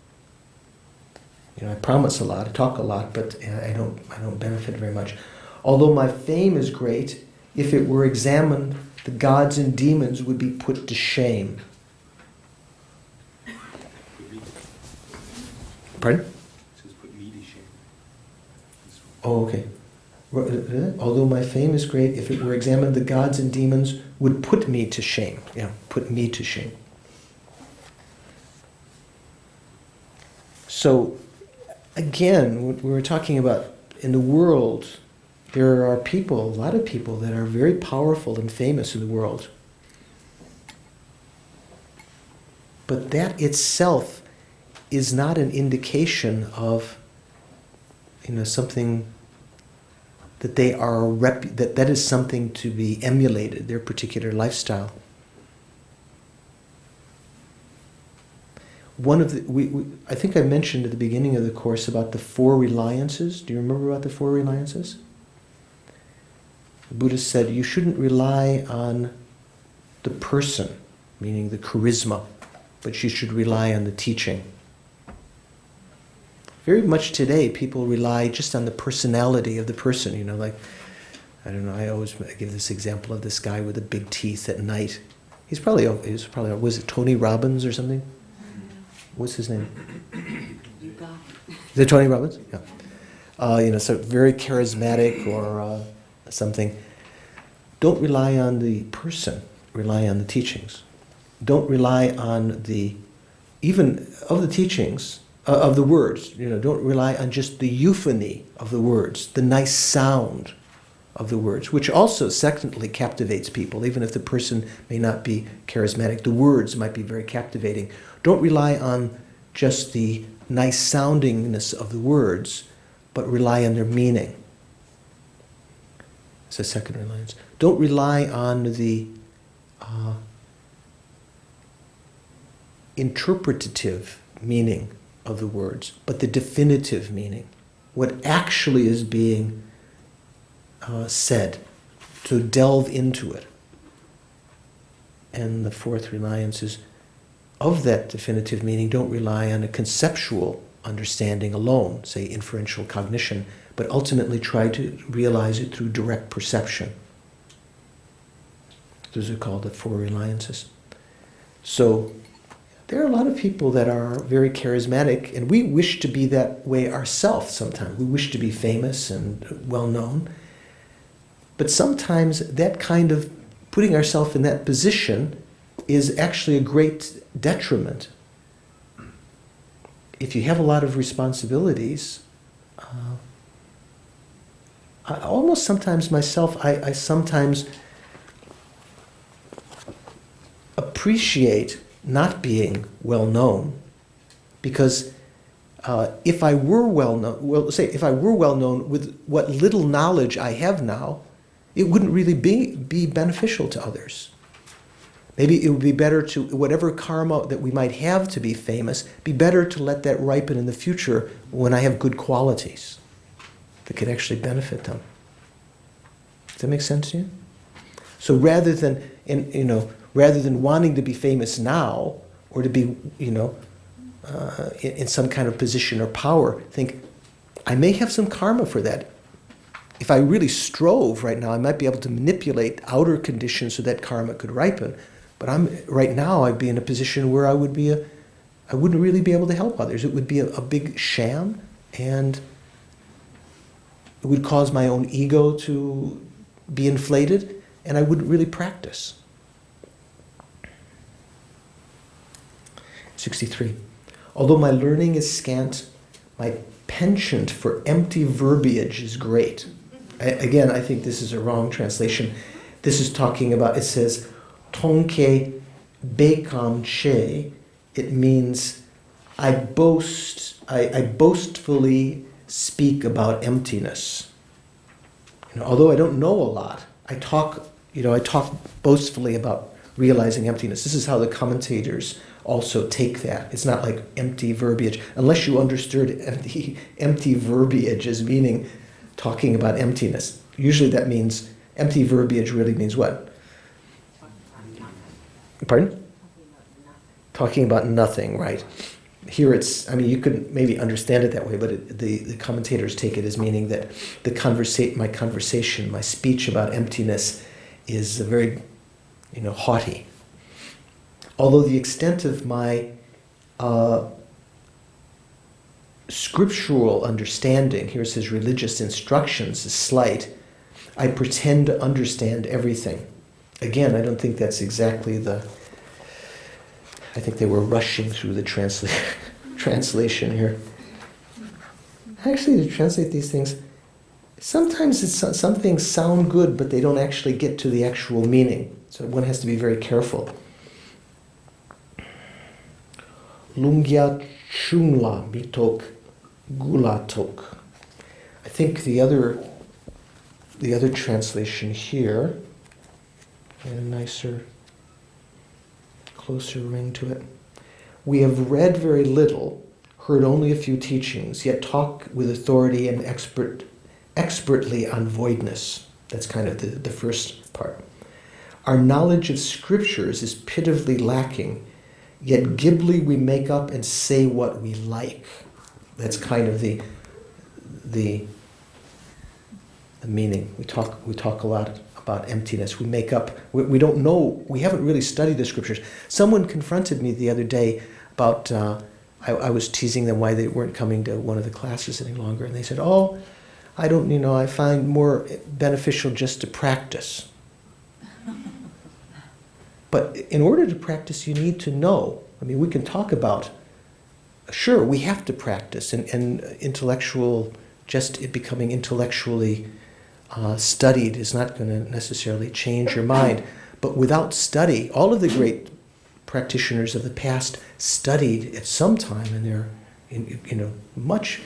I promise a lot, I talk a lot, but I don't benefit very much. Although my fame is great, if it were examined, the gods and demons would be put to shame. Pardon? It says put me to shame. Oh, okay. Although my fame is great, if it were examined, the gods and demons would put me to shame. Yeah, put me to shame. So, again, we were talking about in the world, there are people, a lot of people that are very powerful and famous in the world. But that itself is not an indication of, something that they are that is something to be emulated, their particular lifestyle. One of the I think I mentioned at the beginning of the course about the 4 reliances. Do you remember about the 4 reliances? The Buddha said you shouldn't rely on the person, meaning the charisma, but you should rely on the teaching. Very much today, people rely just on the personality of the person. I don't know, I always give this example of this guy with the big teeth at night. He was probably, was it Tony Robbins or something? What's his name? You got it. Is it Tony Robbins? Yeah. So very charismatic or something. Don't rely on the person, rely on the teachings. Don't rely on even of the teachings, of the words. Don't rely on just the euphony of the words, the nice sound of the words, which also, secondly, captivates people, even if the person may not be charismatic. The words might be very captivating. Don't rely on just the nice soundingness of the words, but rely on their meaning. It's a second reliance. Don't rely on the interpretative meaning of the words, but the definitive meaning. What actually is being said, to delve into it. And the fourth reliance is of that definitive meaning, don't rely on a conceptual understanding alone, say inferential cognition, but ultimately try to realize it through direct perception. Those are called the four reliances. So there are a lot of people that are very charismatic, and we wish to be that way ourselves sometimes. We wish to be famous and well-known. But sometimes that kind of putting ourselves in that position is actually a great detriment. If you have a lot of responsibilities, I almost sometimes myself, I sometimes appreciate not being well known, because if I were well known, if I were well known with what little knowledge I have now, it wouldn't really be beneficial to others. Maybe it would be better to, whatever karma that we might have to be famous, be better to let that ripen in the future when I have good qualities that could actually benefit them. Does that make sense to you? So rather than wanting to be famous now, or to be, in some kind of position or power, think, I may have some karma for that. If I really strove right now, I might be able to manipulate outer conditions so that karma could ripen. But right now, I'd be in a position where I wouldn't really be able to help others. It would be a big sham, and it would cause my own ego to be inflated, and I wouldn't really practice. 63. Although my learning is scant, my penchant for empty verbiage is great. Again, I think this is a wrong translation. This is talking about, it says, Tonke bekam che. It means I boastfully speak about emptiness. Although I don't know a lot, I talk boastfully about realizing emptiness. This is how the commentators also take that. It's not like empty verbiage. Unless you understood empty verbiage as meaning talking about emptiness. Usually that means, empty verbiage really means what? Pardon? Talking about nothing, right? Here it's, you could maybe understand it that way, but the commentators take it as meaning that my speech about emptiness is very, haughty. Although the extent of my scriptural understanding, here it says religious instructions, is slight, I pretend to understand everything. Again, I don't think that's exactly I think they were rushing through the translation here. Actually, to translate these things, sometimes some things sound good, but they don't actually get to the actual meaning. So one has to be very careful. Lungya chungla mitok gulatok. I think the other translation here, and a nicer, closer ring to it. We have read very little, heard only a few teachings, yet talk with authority and expertly on voidness. That's kind of the first part. Our knowledge of scriptures is pitifully lacking, yet glibly we make up and say what we like. That's kind of the meaning. We talk a lot about emptiness. We make up, we don't know, we haven't really studied the scriptures. Someone confronted me the other day about, I was teasing them why they weren't coming to one of the classes any longer, and they said, I find more beneficial just to practice. But in order to practice, you need to know. We can talk about, sure, we have to practice, and intellectual, just it becoming intellectually studied is not going to necessarily change your mind. But without study, all of the great practitioners of the past studied at some time much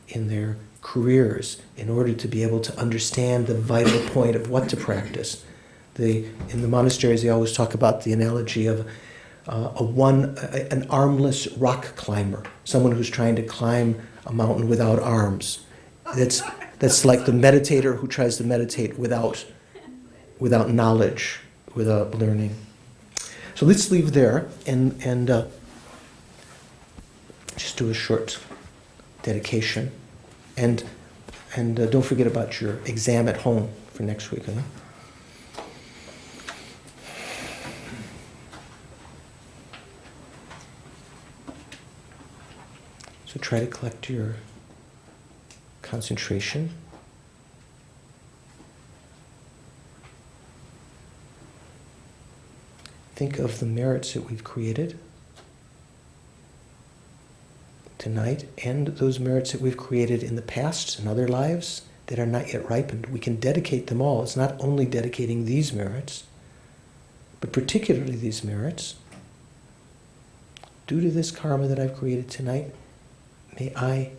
in their careers in order to be able to understand the vital point of what to practice. In the monasteries, they always talk about the analogy of an armless rock climber, someone who's trying to climb a mountain without arms. That's like the meditator who tries to meditate without knowledge, without learning. So let's leave there and just do a short dedication. And don't forget about your exam at home for next week. Huh? So try to collect your concentration. Think of the merits that we've created tonight and those merits that we've created in the past and other lives that are not yet ripened. We can dedicate them all. It's not only dedicating these merits, but particularly these merits. Due to this karma that I've created tonight, may I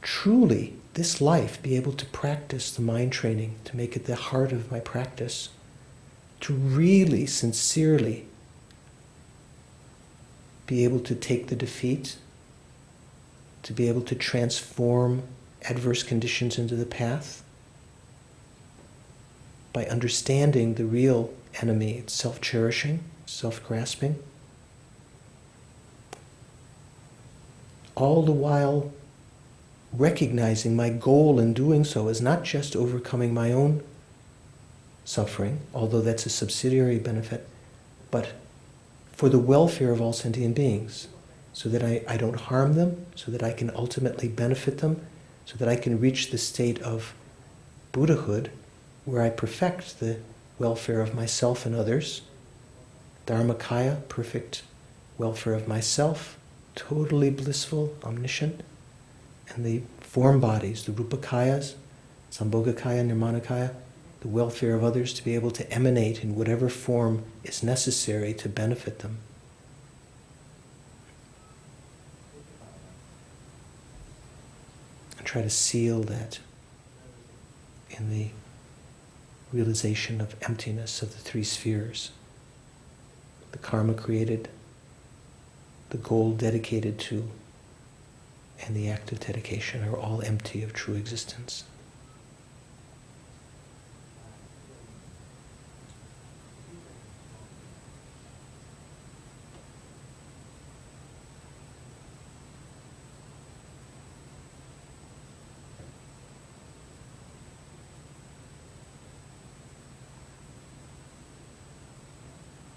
truly, this life, be able to practice the mind training, to make it the heart of my practice, to really, sincerely be able to take the defeat, to be able to transform adverse conditions into the path by understanding the real enemy. It's self-cherishing, self-grasping. All the while recognizing my goal in doing so is not just overcoming my own suffering, although that's a subsidiary benefit, but for the welfare of all sentient beings, so that I don't harm them, so that I can ultimately benefit them, so that I can reach the state of Buddhahood where I perfect the welfare of myself and others. Dharmakaya, perfect welfare of myself, totally blissful, omniscient, and the form bodies, the Rupakayas, Sambhogakaya, Nirmanakaya, the welfare of others to be able to emanate in whatever form is necessary to benefit them. And try to seal that in the realization of emptiness of the three spheres. The karma created, the goal dedicated to, and the act of dedication are all empty of true existence.